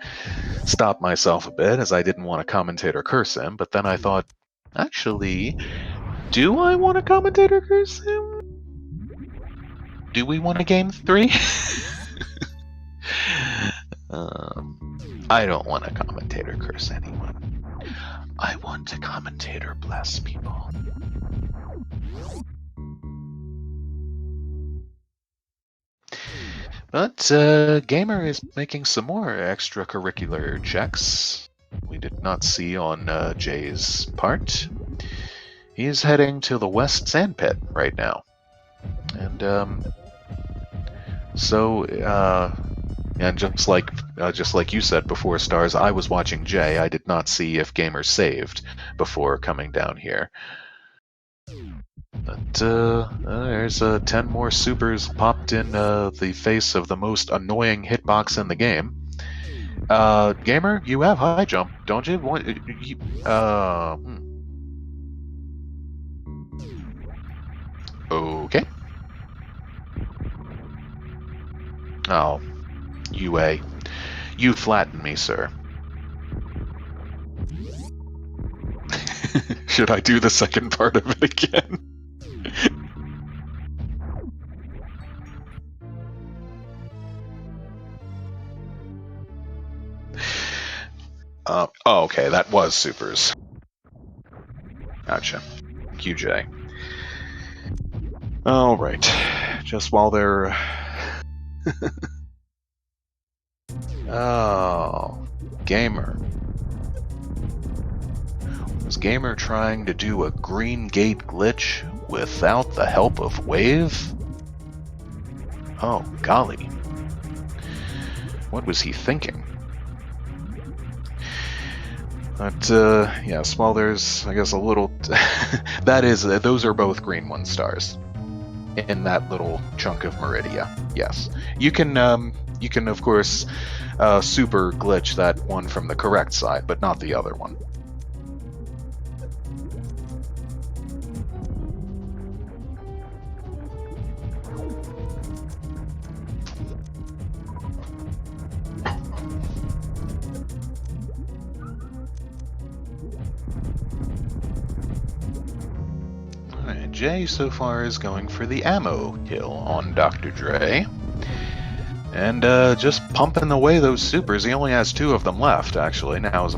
stopped myself a bit, as I didn't want to commentate or curse him, but then I thought, actually, do I want to commentate or curse him? Do we want a game 3? I don't want to commentate or curse anyone. I want to commentate or bless people. But Gamer is making some more extracurricular checks we did not see on Jay's part. He's heading to the West Sandpit right now. And and just like you said before, Stars, I was watching Jay. I did not see if Gamer saved before coming down here. But there's 10 more supers popped in the face of the most annoying hitbox in the game. Gamer, you have high jump, don't you? Okay. Oh, UA. You flatten me, sir. Should I do the second part of it again? Oh, okay, that was supers. Gotcha. QJ. Alright. Just while they're... Oh, Gamer. Was Gamer trying to do a green gate glitch without the help of Wave? Oh, golly. What was he thinking? But, yes, while there's, I guess, a little... those are both green 1 stars. In that little chunk of Meridia, yes. You can, of course, super glitch that one from the correct side, but not the other one. Jay so far is going for the ammo kill on Dr. Dre. And just pumping away those supers. He only has 2 of them left, actually. Now is...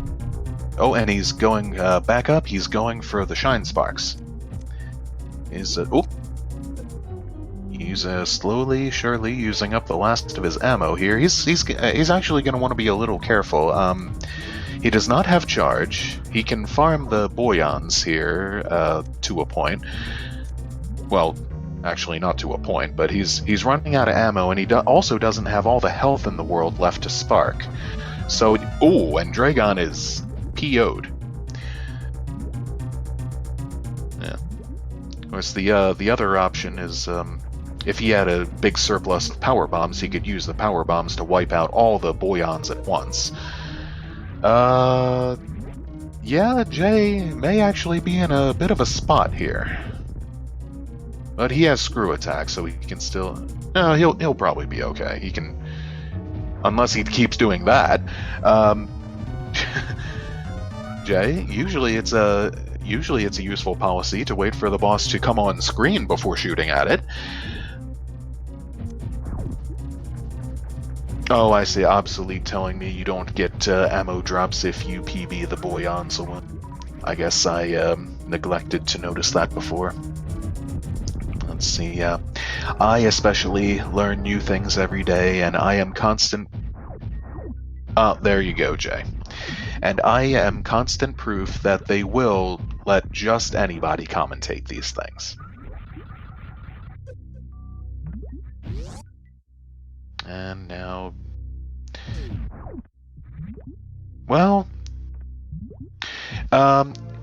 Oh, and he's going back up. He's going for the Shine Sparks. He's slowly, surely using up the last of his ammo here. He's actually going to want to be a little careful. He does not have charge. He can farm the Boyons here to a point. Well, actually not to a point, but he's running out of ammo, and he also doesn't have all the health in the world left to spark. So, and Dragon is PO'd. Yeah. Of course, the other option is if he had a big surplus of power bombs, he could use the power bombs to wipe out all the Boyons at once. Yeah, Jay may actually be in a bit of a spot here. But he has screw attack, so he can still... No, he'll probably be okay. He can... Unless he keeps doing that. Jay, usually it's a useful policy to wait for the boss to come on screen before shooting at it. Oh, I see. Obsolete telling me you don't get ammo drops if you PB the Boyon, so I guess I neglected to notice that before. Let's see. I especially learn new things every day, and I am constant... Oh, there you go, Jay. And I am constant proof that they will let just anybody commentate these things. And now... Well...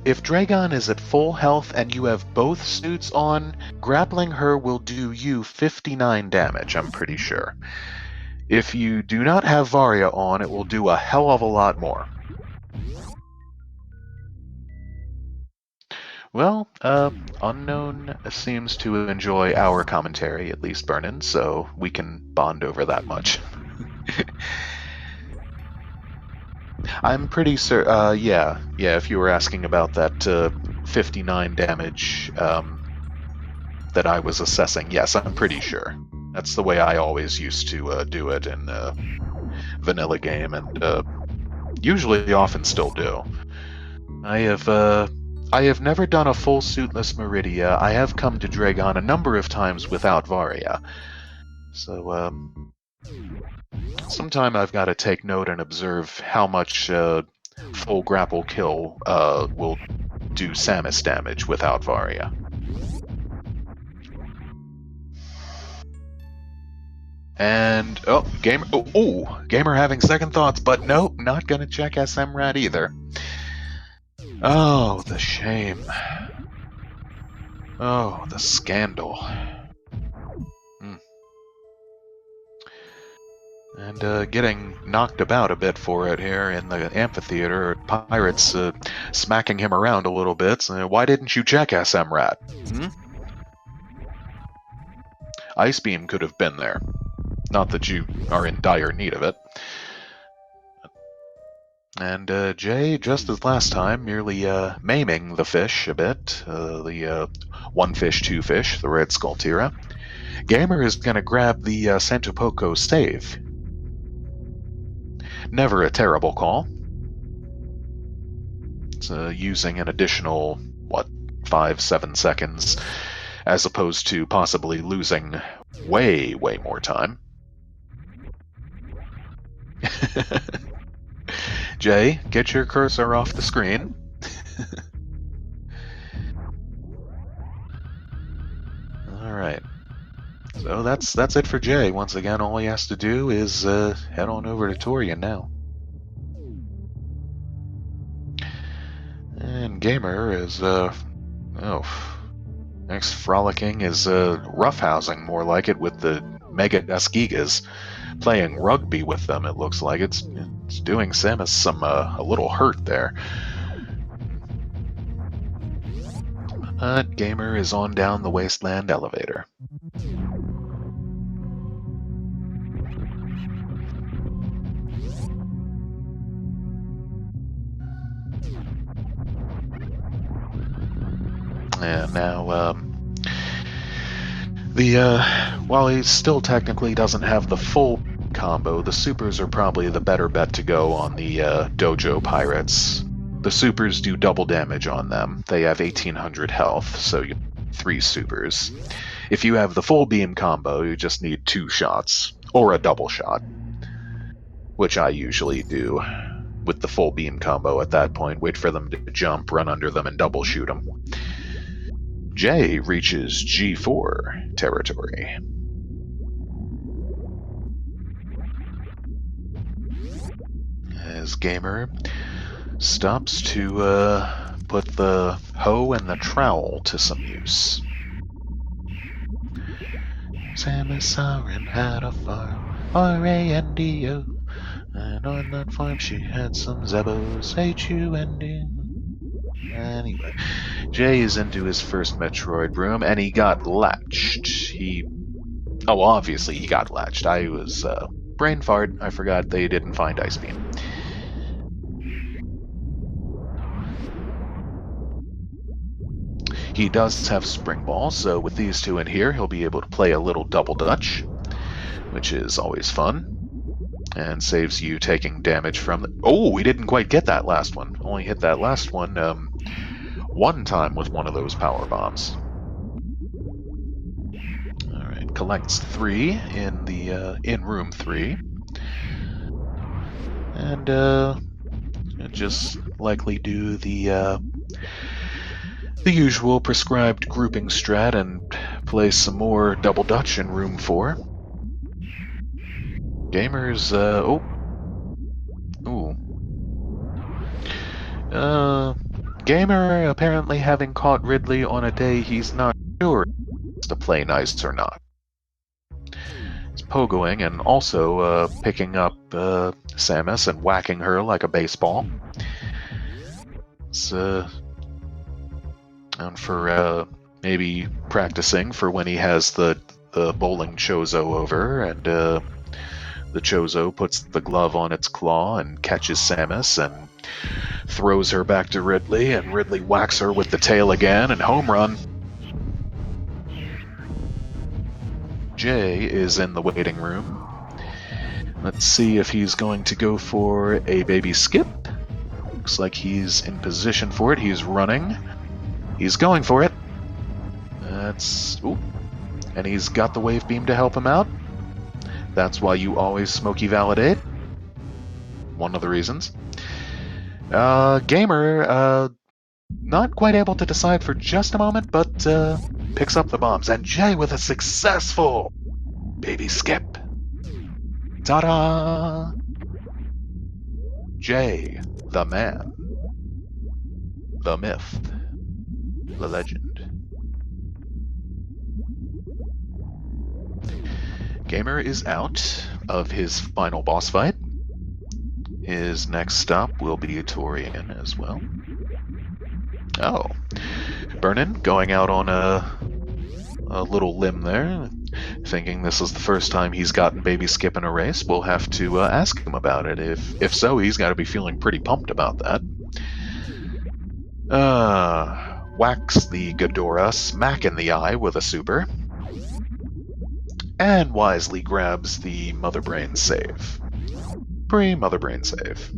if Dragon is at full health and you have both suits on, grappling her will do you 59 damage, I'm pretty sure. If you do not have Varia on, it will do a hell of a lot more. Well, Unknown seems to enjoy our commentary, at least Burnin', so we can bond over that much. I'm pretty certain, yeah, if you were asking about that 59 damage that I was assessing, yes, I'm pretty sure. That's the way I always used to do it in vanilla game, and usually often still do. I have never done a full suitless Meridia. I have come to Dragon a number of times without Varia. So, sometime I've got to take note and observe how much full grapple kill will do Samus damage without Varia. And, Gamer having second thoughts, but nope, not gonna check SMRAT either. Oh, the shame. Oh, the scandal. And getting knocked about a bit for it here in the amphitheater. Pirates smacking him around a little bit. So why didn't you check SMRAT? Ice Beam could have been there. Not that you are in dire need of it. And Jay, just as last time, merely maiming the fish a bit. The one fish, two fish, the red Skulltira. Gamer is going to grab the Santopoco stave. Never a terrible call. It's using an additional, 5-7 seconds, as opposed to possibly losing way more time. Jay, get your cursor off the screen. Alright. So that's it for Jay. Once again, all he has to do is head on over to Torian now. And Gamer is, next frolicking is roughhousing, more like it, with the Mega Duskigas. Playing rugby with them, it looks like. It's doing Samus some a little hurt there. Gamer is on down the Wasteland elevator. And now, While he still technically doesn't have the full combo, the supers are probably the better bet to go on the Dojo Pirates. The supers do double damage on them. They have 1800 health, so you 3 supers. If you have the full beam combo, you just need 2 shots, or a double shot, which I usually do with the full beam combo at that point. Wait for them to jump, run under them, and double shoot them. Jay reaches G4 territory. As Gamer stops to put the hoe and the trowel to some use. Samus Siren had a farm, R-A-N-D-O, and on that farm she had some Zebos, H-U-N-D. Anyway, Jay is into his first Metroid room, and he got latched. Oh, obviously he got latched. I was, brain fart. I forgot they didn't find Ice Beam. He does have Spring Ball, so with these two in here, he'll be able to play a little double dutch, which is always fun, and saves you taking damage from the... Oh, we didn't quite get that last one. Only hit that last one one time with one of those power bombs. Alright, collects 3 in the in room 3. And just likely do the usual prescribed grouping strat and play some more double dutch in room 4. Gamers, Gamer apparently having caught Ridley on a day he's not sure to play nice or not. He's pogoing and also picking up Samus and whacking her like a baseball. It's and for maybe practicing for when he has the bowling Chozo over, and the Chozo puts the glove on its claw and catches Samus and throws her back to Ridley, and Ridley whacks her with the tail again, and home run. Jay is in the waiting room. Let's see if he's going to go for a baby skip. Looks like he's in position for it. He's running. He's going for it. Ooh. And he's got the wave beam to help him out. That's why you always Smokey validate. One of the reasons. Gamer, not quite able to decide for just a moment, but picks up the bombs. And Jay with a successful baby skip. Ta-da! Jay, the man. The myth. The legend. Gamer is out of his final boss fight. His next stop will be Torian as well. Oh. Burnin going out on a little limb there, thinking this is the first time he's gotten baby skip in a race. We'll have to ask him about it. If so, he's got to be feeling pretty pumped about that. Whacks the Ghidorah smack in the eye with a super. And wisely grabs the Mother Brain save. Pre-Mother Brain save.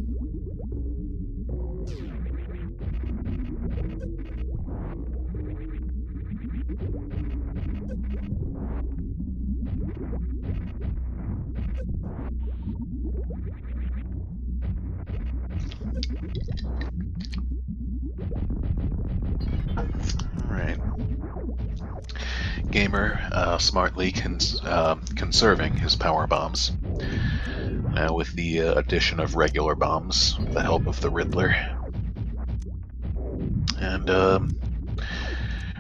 Gamer smartly conserving his power bombs. Now with the addition of regular bombs, with the help of the Riddler. And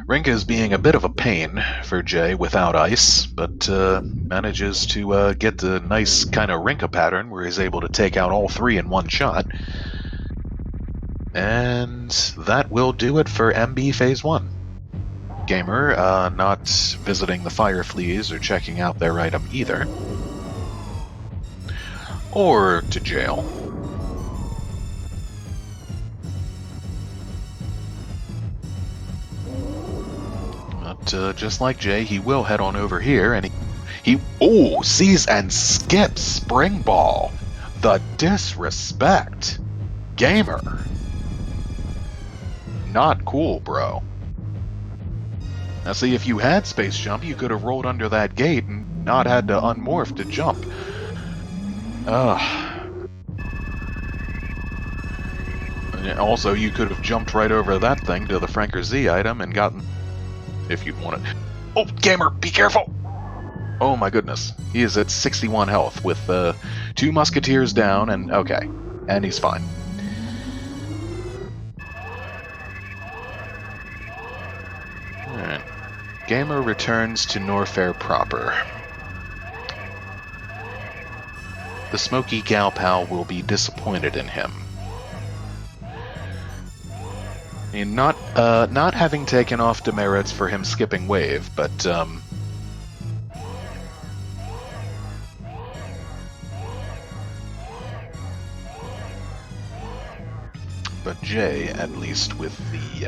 Rinka is being a bit of a pain for Jay without ice, but manages to get the nice kind of Rinka pattern where he's able to take out all 3 in one shot. And that will do it for MB Phase 1. Gamer not visiting the Fire Fleas or checking out their item either. Or to jail. But But just like Jay, he will head on over here, and he sees and skips Spring Ball. The disrespect. Gamer. Not cool, bro. Now see, if you had Space Jump, you could have rolled under that gate and not had to unmorph to jump. Also, you could have jumped right over that thing to the Franker Z item and gotten... if you'd wanted. Oh, Gamer, be careful! Oh my goodness. He is at 61 health with 2 musketeers down and... okay. And he's fine. Alright. Gamer returns to Norfair proper. The smoky gal pal will be disappointed in him. Not having taken off demerits for him skipping wave, but Jay, at least with the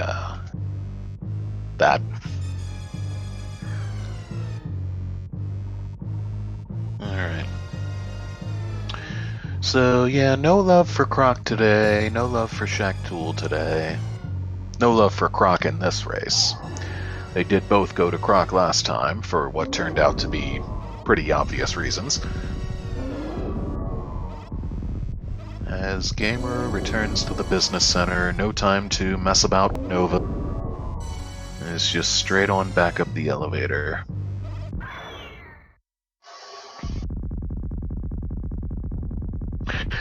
that. Alright. So yeah, no love for Croc today, no love for Shaq Tool today. No love for Croc in this race. They did both go to Croc last time for what turned out to be pretty obvious reasons. As Gamer returns to the business center, no time to mess about with Nova. It's just straight on back up the elevator.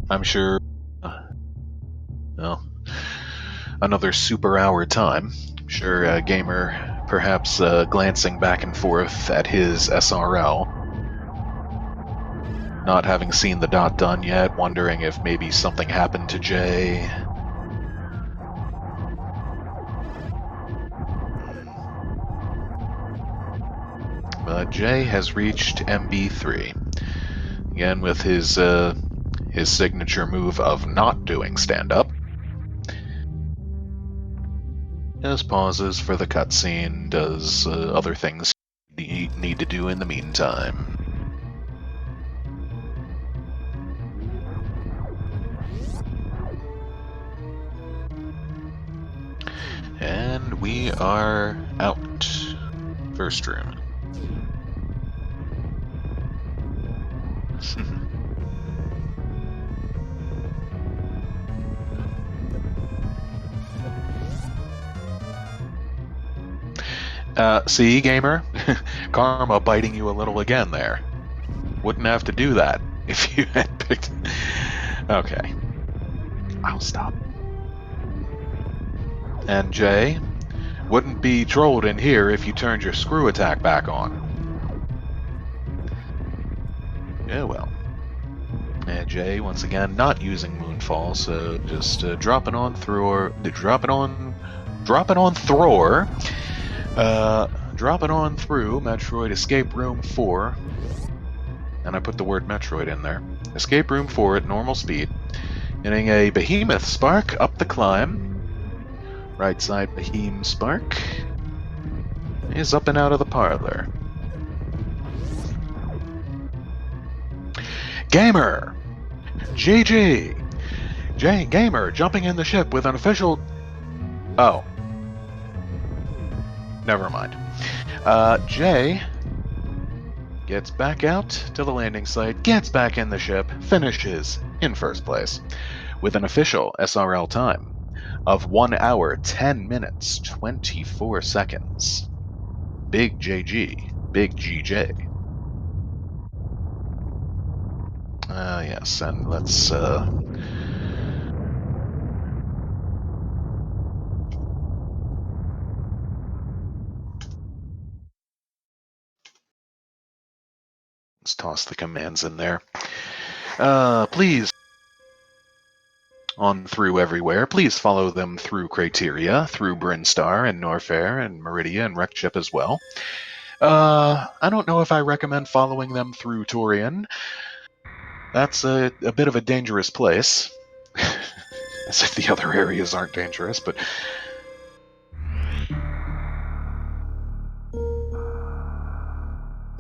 I'm sure... well... another super hour time. Sure, Gamer perhaps glancing back and forth at his SRL. Not having seen the dot done yet, wondering if maybe something happened to Jay. But Jay has reached MB3. Again with his signature move of not doing stand-up. Just pauses for the cutscene, does other things he need to do in the meantime. And we are out. First room. See, Gamer? Karma biting you a little again there. Wouldn't have to do that if you had picked... Okay. I'll stop. And Jay, wouldn't be trolled in here if you turned your screw attack back on. Yeah, well. And Jay, once again, not using Moonfall, so just dropping on Thror... dropping on Thror... dropping on through Metroid Escape Room 4, and I put the word Metroid in there. Escape Room 4 at normal speed, getting a Behemoth Spark up the climb. Right side Behemoth Spark is up and out of the parlor. Gamer! GG! Gamer jumping in the ship with an official... oh. Never mind. Jay gets back out to the landing site, gets back in the ship, finishes in first place with an official SRL time of 1 hour, 10 minutes, 24 seconds. Big JG. Big GJ. Yes, and let's toss the commands in there. Please, on through everywhere, please follow them through Criteria, through Brinstar and Norfair and Meridia and Wreckchip as well. I don't know if I recommend following them through Torian. That's a bit of a dangerous place. As if the other areas aren't dangerous, but...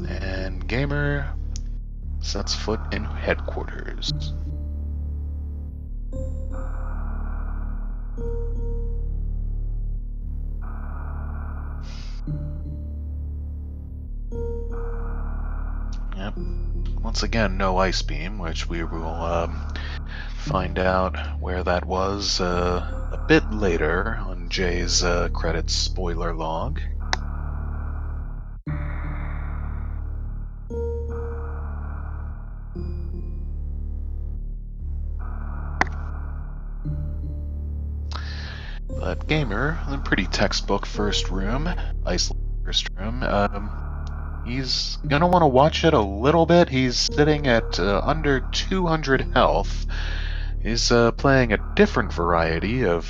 And Gamer sets foot in headquarters. Yep. Once again, no ice beam, which we will find out where that was a bit later on Jay's credits spoiler log. But Gamer, a pretty textbook first room, isolated first room. He's gonna want to watch it a little bit. He's sitting at under 200 health. He's playing a different variety of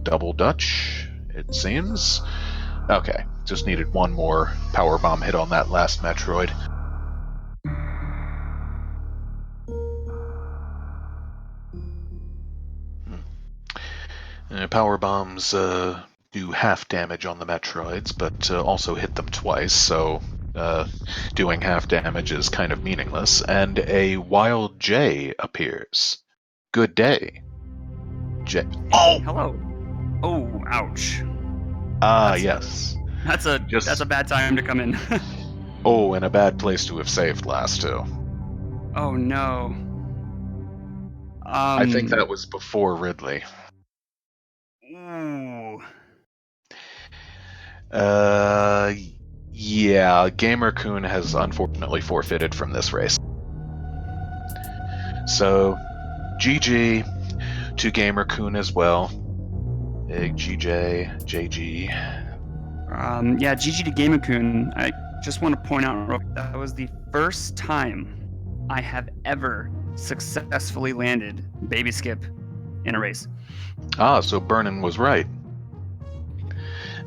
double dutch, it seems. Okay, just needed one more powerbomb hit on that last Metroid. Power bombs do half damage on the Metroids, but also hit them twice, so doing half damage is kind of meaningless. And a wild J appears. Good day. J. Oh! Hello. Oh, ouch. Yes. That's a bad time to come in. Oh, and a bad place to have saved last, too. Oh, no. I think that was before Ridley. Ooh. Yeah, Gamercoon has unfortunately forfeited from this race. So, GG to Gamercoon as well. Big GJ, JG. Yeah, GG to Gamercoon. I just want to point out that was the first time I have ever successfully landed baby skip in a race. So Burnin was right.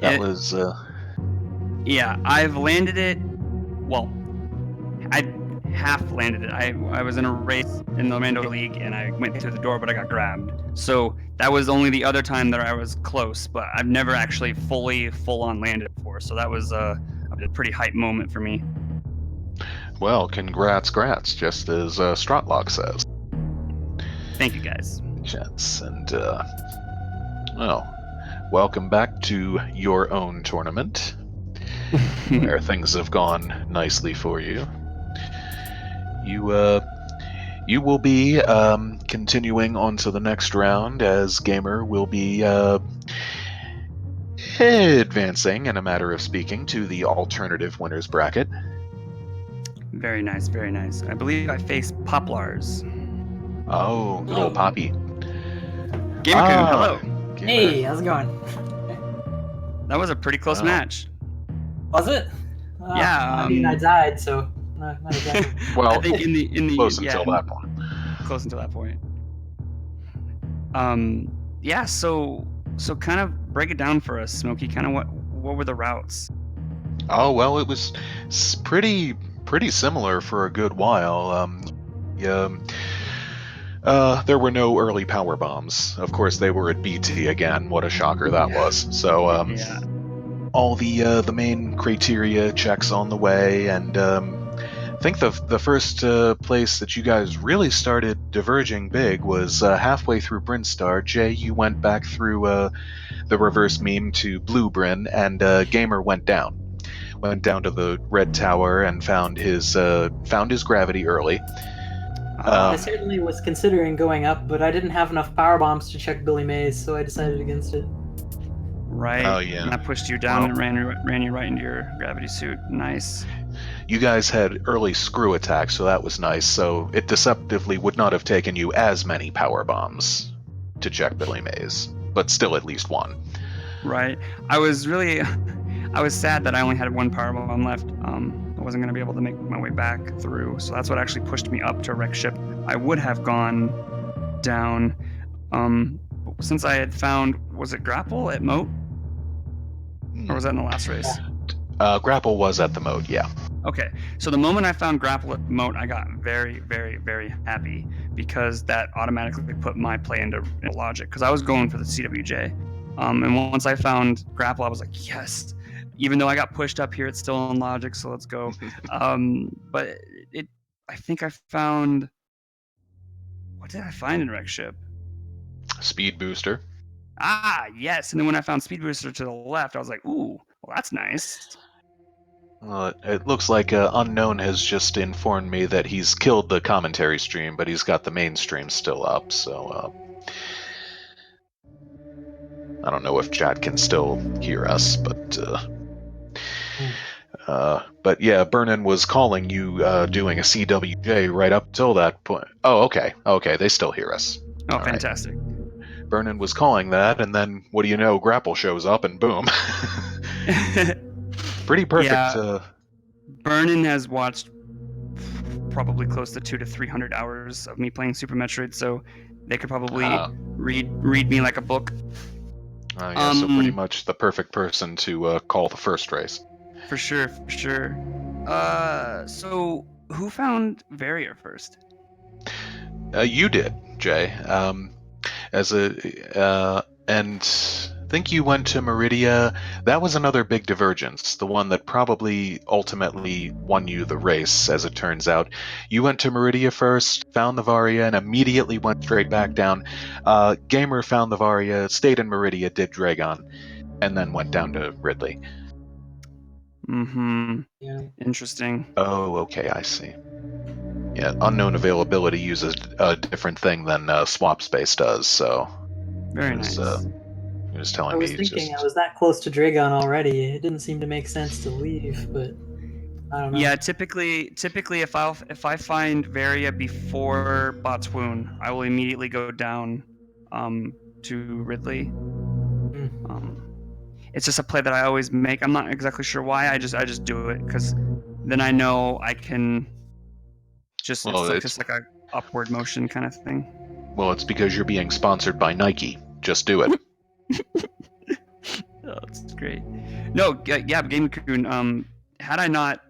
That was... Yeah, I've landed it... Well, I half landed it. I was in a race in the Mando League, and I went through the door, but I got grabbed. So that was only the other time that I was close, but I've never actually full-on landed before. So that was a pretty hype moment for me. Well, congrats, just as Stratlock says. Thank you, guys. Chats, and, well, welcome back to your own tournament, where things have gone nicely for you. You will be continuing on to the next round, as Gamer will be advancing, in a matter of speaking, to the alternative winners bracket. Very nice, very nice. I believe I face Poplars. Oh, good old Poppy. Gamercoon, hello. Gamer. Hey, how's it going? That was a pretty close match. Was it? Yeah. I mean, I died, so not exactly. Well, I think in the close until that point. Close until that point. Yeah. So kind of break it down for us, Smokey. Kind of what were the routes? Oh well, it was pretty similar for a good while. There were no early power bombs. Of course, they were at BT again. What a shocker that was. So, yeah. all the main criteria checks on the way, and I think the first place that you guys really started diverging big was halfway through Brinstar. Jay, you went back through the reverse meme to Blue Bryn, and Gamer went down to the red tower and found his gravity early. I certainly was considering going up, but I didn't have enough power bombs to check Billy Mays, so I decided against it. Right. Oh yeah. And I pushed you down and ran you right into your gravity suit. Nice. You guys had early screw attacks, so that was nice. So it deceptively would not have taken you as many power bombs to check Billy Mays, but still at least one. Right. I was sad that I only had one power bomb left. I wasn't going to be able to make my way back through, so that's what actually pushed me up to wreck ship. I would have gone down, since I had found, was it Grapple at Moat? Or was that in the last race? Grapple was at the Moat, yeah. Okay, so the moment I found Grapple at Moat, I got very, very, very happy, because that automatically put my play into logic, because I was going for the CWJ. And once I found Grapple, I was like, yes. even though I got pushed up here, it's still on logic, so let's go. But I think I found... What did I find in Wreck Ship? Speed booster. Ah, yes. And then when I found Speed Booster to the left, I was like, ooh, well, that's nice. It looks like Unknown has just informed me that he's killed the commentary stream, but he's got the main stream still up, so I don't know if chat can still hear us, but yeah, Burnin was calling you doing a CWJ right up till that point. Oh, okay, they still hear us. Oh, All fantastic. Right. Burnin was calling that, and then what do you know? Grapple shows up, and boom. Pretty perfect. Yeah, Burnin has watched probably close to 200 to 300 hours of me playing Super Metroid, so they could probably read me like a book. Yeah, so pretty much the perfect person to call the first race. For sure, for sure. So who found Varia first? You did, Jay. And I think you went to Meridia. That was another big divergence, the one that probably ultimately won you the race, as it turns out. You went to Meridia first, found the Varia, and immediately went straight back down. Gamer found the Varia, stayed in Meridia, did Dragon, and then went down to Ridley. Mm-hmm. Yeah. Interesting. Oh, okay, I see. Yeah, unknown availability uses a different thing than swap space does, so... Very nice. He was telling I was me thinking just... I was that close to Dragon already. It didn't seem to make sense to leave, but I don't know. Yeah, typically, if I find Varia before Botswoon, I will immediately go down to Ridley. It's just a play that I always make. I'm not exactly sure why. I just do it because then I know I can just... it's just like a upward motion kind of thing. Well, it's because you're being sponsored by Nike. Just do it. Oh, that's great. No, yeah, Gamercoon. Had I not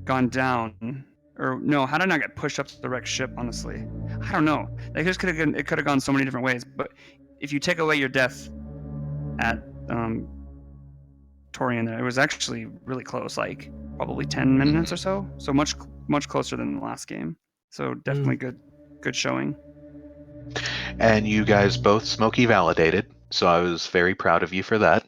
gone down, or no, how did I not get pushed up to the wrecked ship? Honestly, I don't know. Like, it could have gone so many different ways. But if you take away your death at Torian, there, it was actually really close, like probably 10 minutes or so. So much closer than the last game. So definitely good showing. And you guys both Smokey validated, so I was very proud of you for that.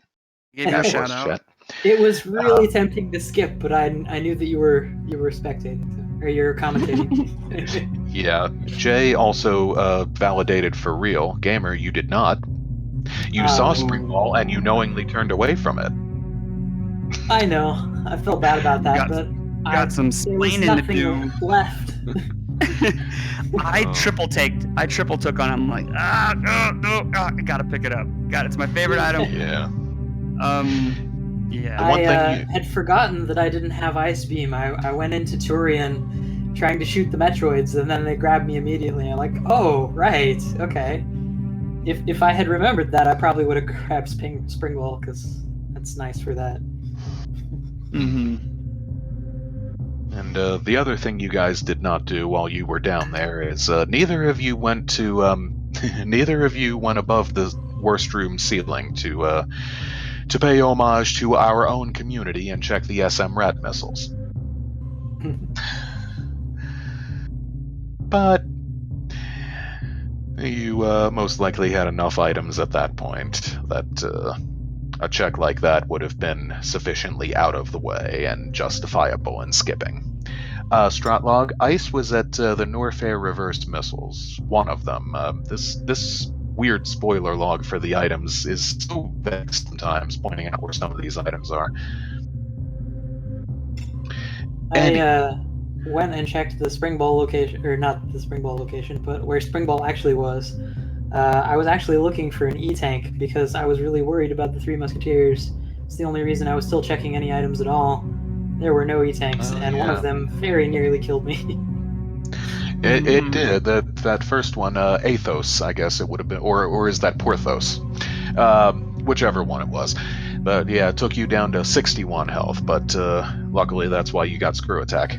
Gave you a shout out. It was really tempting to skip, but I knew that you were spectating, or you were commentating. Yeah, Jay also validated for real. Gamer, you did not. You saw Springball and you knowingly turned away from it. I know. I felt bad about that, but got some splaining to do. Left. I triple took on it. I'm like, no, I gotta pick it up. It's my favorite item. Yeah. Yeah. I had forgotten that I didn't have Ice Beam. I went into Turian trying to shoot the Metroids, and then they grabbed me immediately. I'm like, oh, right, okay. If I had remembered that, I probably would have grabbed Springwall, because that's nice for that. Mm-hmm. And the other thing you guys did not do while you were down there is neither of you went to neither of you went above the worst room ceiling to pay homage to our own community and check the SMRAT missiles. But you most likely had enough items at that point that a check like that would have been sufficiently out of the way and justifiable in skipping. Stratlog, Ice was at the Norfair reversed missiles, one of them. This weird spoiler log for the items is so vague sometimes, pointing out where some of these items are. I went and checked the Springball location, or not the Springball location, but where Springball actually was. I was actually looking for an E-tank because I was really worried about the Three Musketeers. It's the only reason I was still checking any items at all. There were no E-tanks, one of them very nearly killed me. It did. That first one, Athos, I guess it would have been, or is that Porthos? Whichever one it was. But yeah, it took you down to 61 health, but luckily that's why you got screw attack.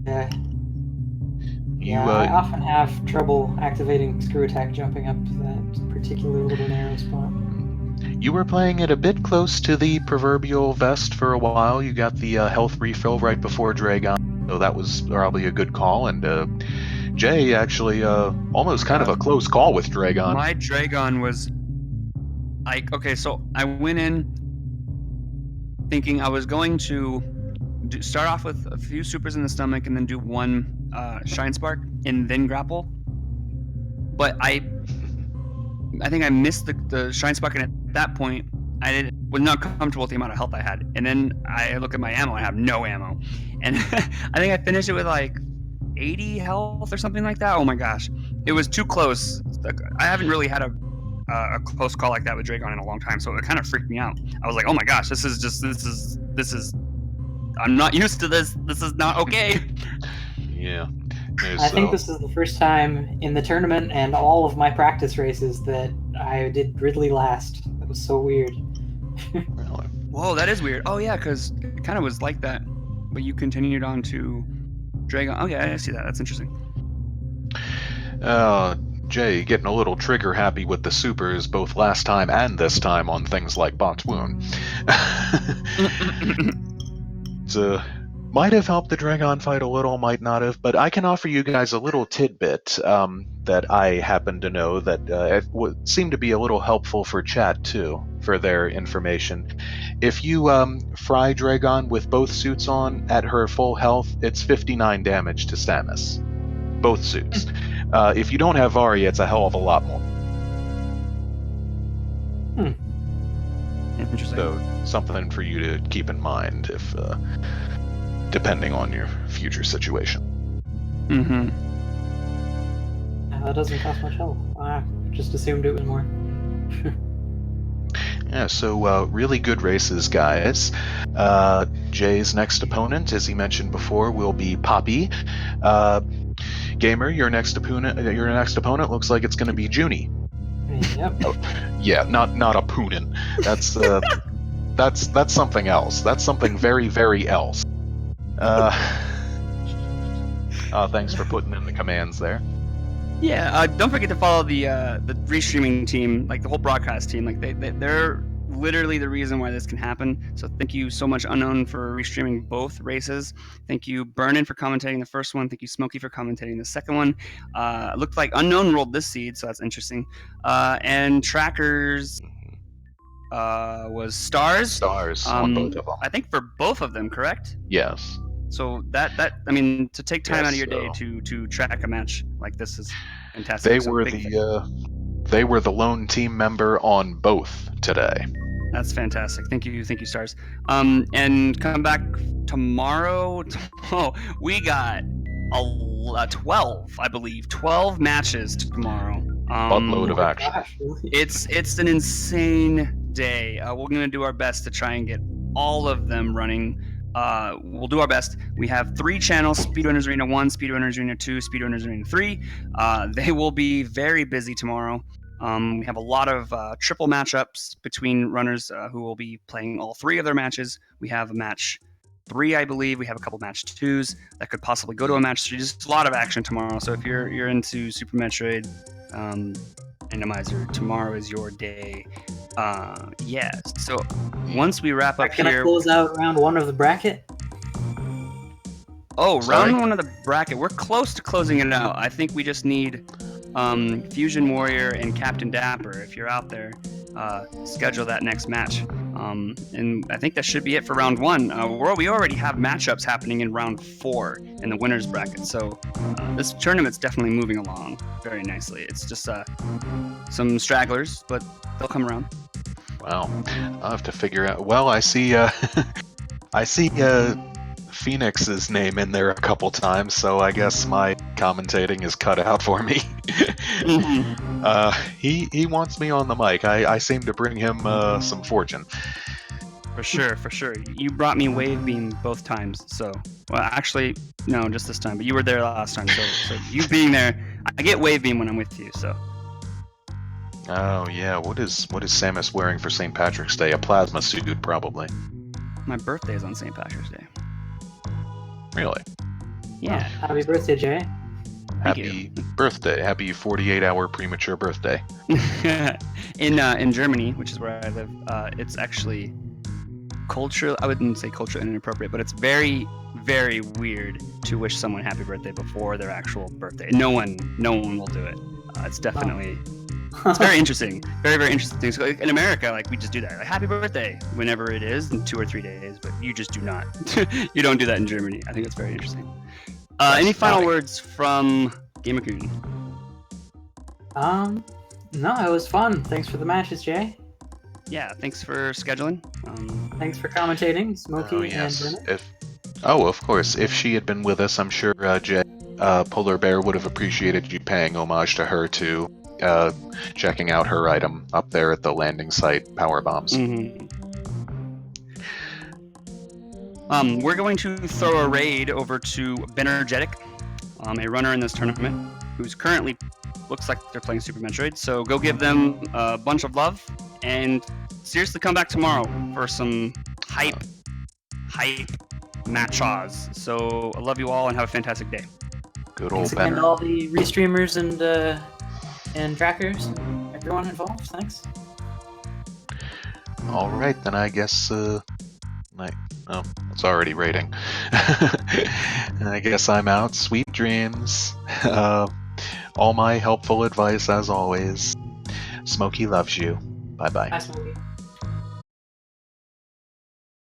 Yeah. I often have trouble activating screw attack jumping up that particular little narrow spot. You were playing it a bit close to the proverbial vest for a while. You got the health refill right before Dragon, so that was probably a good call. And Jay actually almost kind of a close call with Dragon. My Dragon was like, okay, so I went in thinking I was going to start off with a few supers in the stomach and then do one Shine Spark and then grapple. But I think I missed the Shine Spark, and at that point, was not comfortable with the amount of health I had. And then I look at my ammo, I have no ammo. And I think I finished it with like 80 health or something like that. Oh my gosh. It was too close. Like, I haven't really had a close call like that with Dragon in a long time, so it kind of freaked me out. I was like, oh my gosh, this is I'm not used to this. This is not okay. Yeah. I think this is the first time in the tournament and all of my practice races that I did Ridley last. That was so weird. Really? Whoa, that is weird. Oh yeah, because it kind of was like that, but you continued on to Dragon. Okay, I see that. That's interesting. Jay getting a little trigger happy with the supers both last time and this time on things like Bot's Wound. Might have helped the Dragon fight a little, might not have, but I can offer you guys a little tidbit that I happen to know that seemed to be a little helpful for chat too, for their information. If you fry Dragon with both suits on at her full health, it's 59 damage to Samus. Both suits. If you don't have Varia, it's a hell of a lot more. Interesting. So something for you to keep in mind if, depending on your future situation. Mm-hmm. That doesn't cost much health. I just assumed it was more. Yeah, so really good races, guys. Jay's next opponent, as he mentioned before, will be Poppy. Gamer, your next opponent looks like it's going to be Junie. Yep. Oh, yeah, not a Poonin. That's something else. That's something very, very else. Thanks for putting in the commands there. Yeah, don't forget to follow the restreaming team, like the whole broadcast team. Like they're literally the reason why this can happen. So thank you so much, Unknown, for restreaming both races. Thank you, Burnin, for commentating the first one. Thank you, Smokey, for commentating the second one. It looked like Unknown rolled this seed, so that's interesting. And Trackers was Stars. Stars on both of them. I think for both of them, correct? Yes. So that I mean, to take time out of your day so to track a match like this is fantastic. They were the lone team member on both today. That's fantastic. Thank you, Stars. And come back tomorrow. Oh, we got 12, I believe, 12 matches tomorrow. Buttload of action. Gosh, really? It's an insane day. We're gonna do our best to try and get all of them running. We'll do our best. We have 3 channels: Speedrunners Arena 1, Speedrunners Arena 2, Speedrunners Arena 3. They will be very busy tomorrow. We have a lot of triple matchups between runners who will be playing all 3 of their matches. We have a match 3, I believe. We have a couple match 2s that could possibly go to a match 3. Just a lot of action tomorrow. So if you're into Super Metroid Randomizer, tomorrow is your day. Yes. So once we wrap up Can here, I close out round 1 of the bracket? oh, Sorry? round 1 of the bracket. We're close to closing it out. I think we just need Fusion Warrior and Captain Dapper. If you're out there, schedule that next match. And I think that should be it for round 1. We already have matchups happening in round 4 in the winners bracket. So this tournament's definitely moving along very nicely. It's just some stragglers, but they'll come around. Wow. I'll have to figure out. Well, I see Phoenix's name in there a couple times, so I guess my commentating is cut out for me. He wants me on the mic. I seem to bring him some fortune. For sure. You brought me Wave Beam both times, so... Well, actually, no, just this time, but you were there last time, so you being there, I get Wave Beam when I'm with you, so... Oh yeah, what is Samus wearing for St. Patrick's Day? A plasma suit, probably. My birthday is on St. Patrick's Day. Really? Yeah. Happy birthday, Jay. Thank happy birthday. Happy 48-hour premature birthday. In Germany, which is where I live, it's actually cultural. I wouldn't say culturally inappropriate, but it's very, very weird to wish someone happy birthday before their actual birthday. No one will do it. It's definitely. It's very interesting. Very, very interesting. So in America, like, we just do that. Like, happy birthday whenever it is in 2 or 3 days, but you just do not. You don't do that in Germany. I think it's very interesting. Any final words from Gamercoon? No, it was fun. Thanks for the matches, Jay. Yeah, thanks for scheduling. Thanks for commentating, Smokey and Brennan. Of course. If she had been with us, I'm sure Jay, Polar Bear would have appreciated you paying homage to her too. Checking out her item up there at the landing site, power bombs. We're going to throw a raid over to Benergetic, a runner in this tournament, who's currently looks like they're playing Super Metroid. So go give them a bunch of love, and seriously come back tomorrow for some hype matches. So I love you all and have a fantastic day. Good old Thanks again Benner. to all the restreamers and trackers, everyone involved. Thanks. All right, then I guess it's already rating. I guess I'm out. Sweet dreams. All my helpful advice as always. Smokey loves you. Bye bye. Bye, Smokey.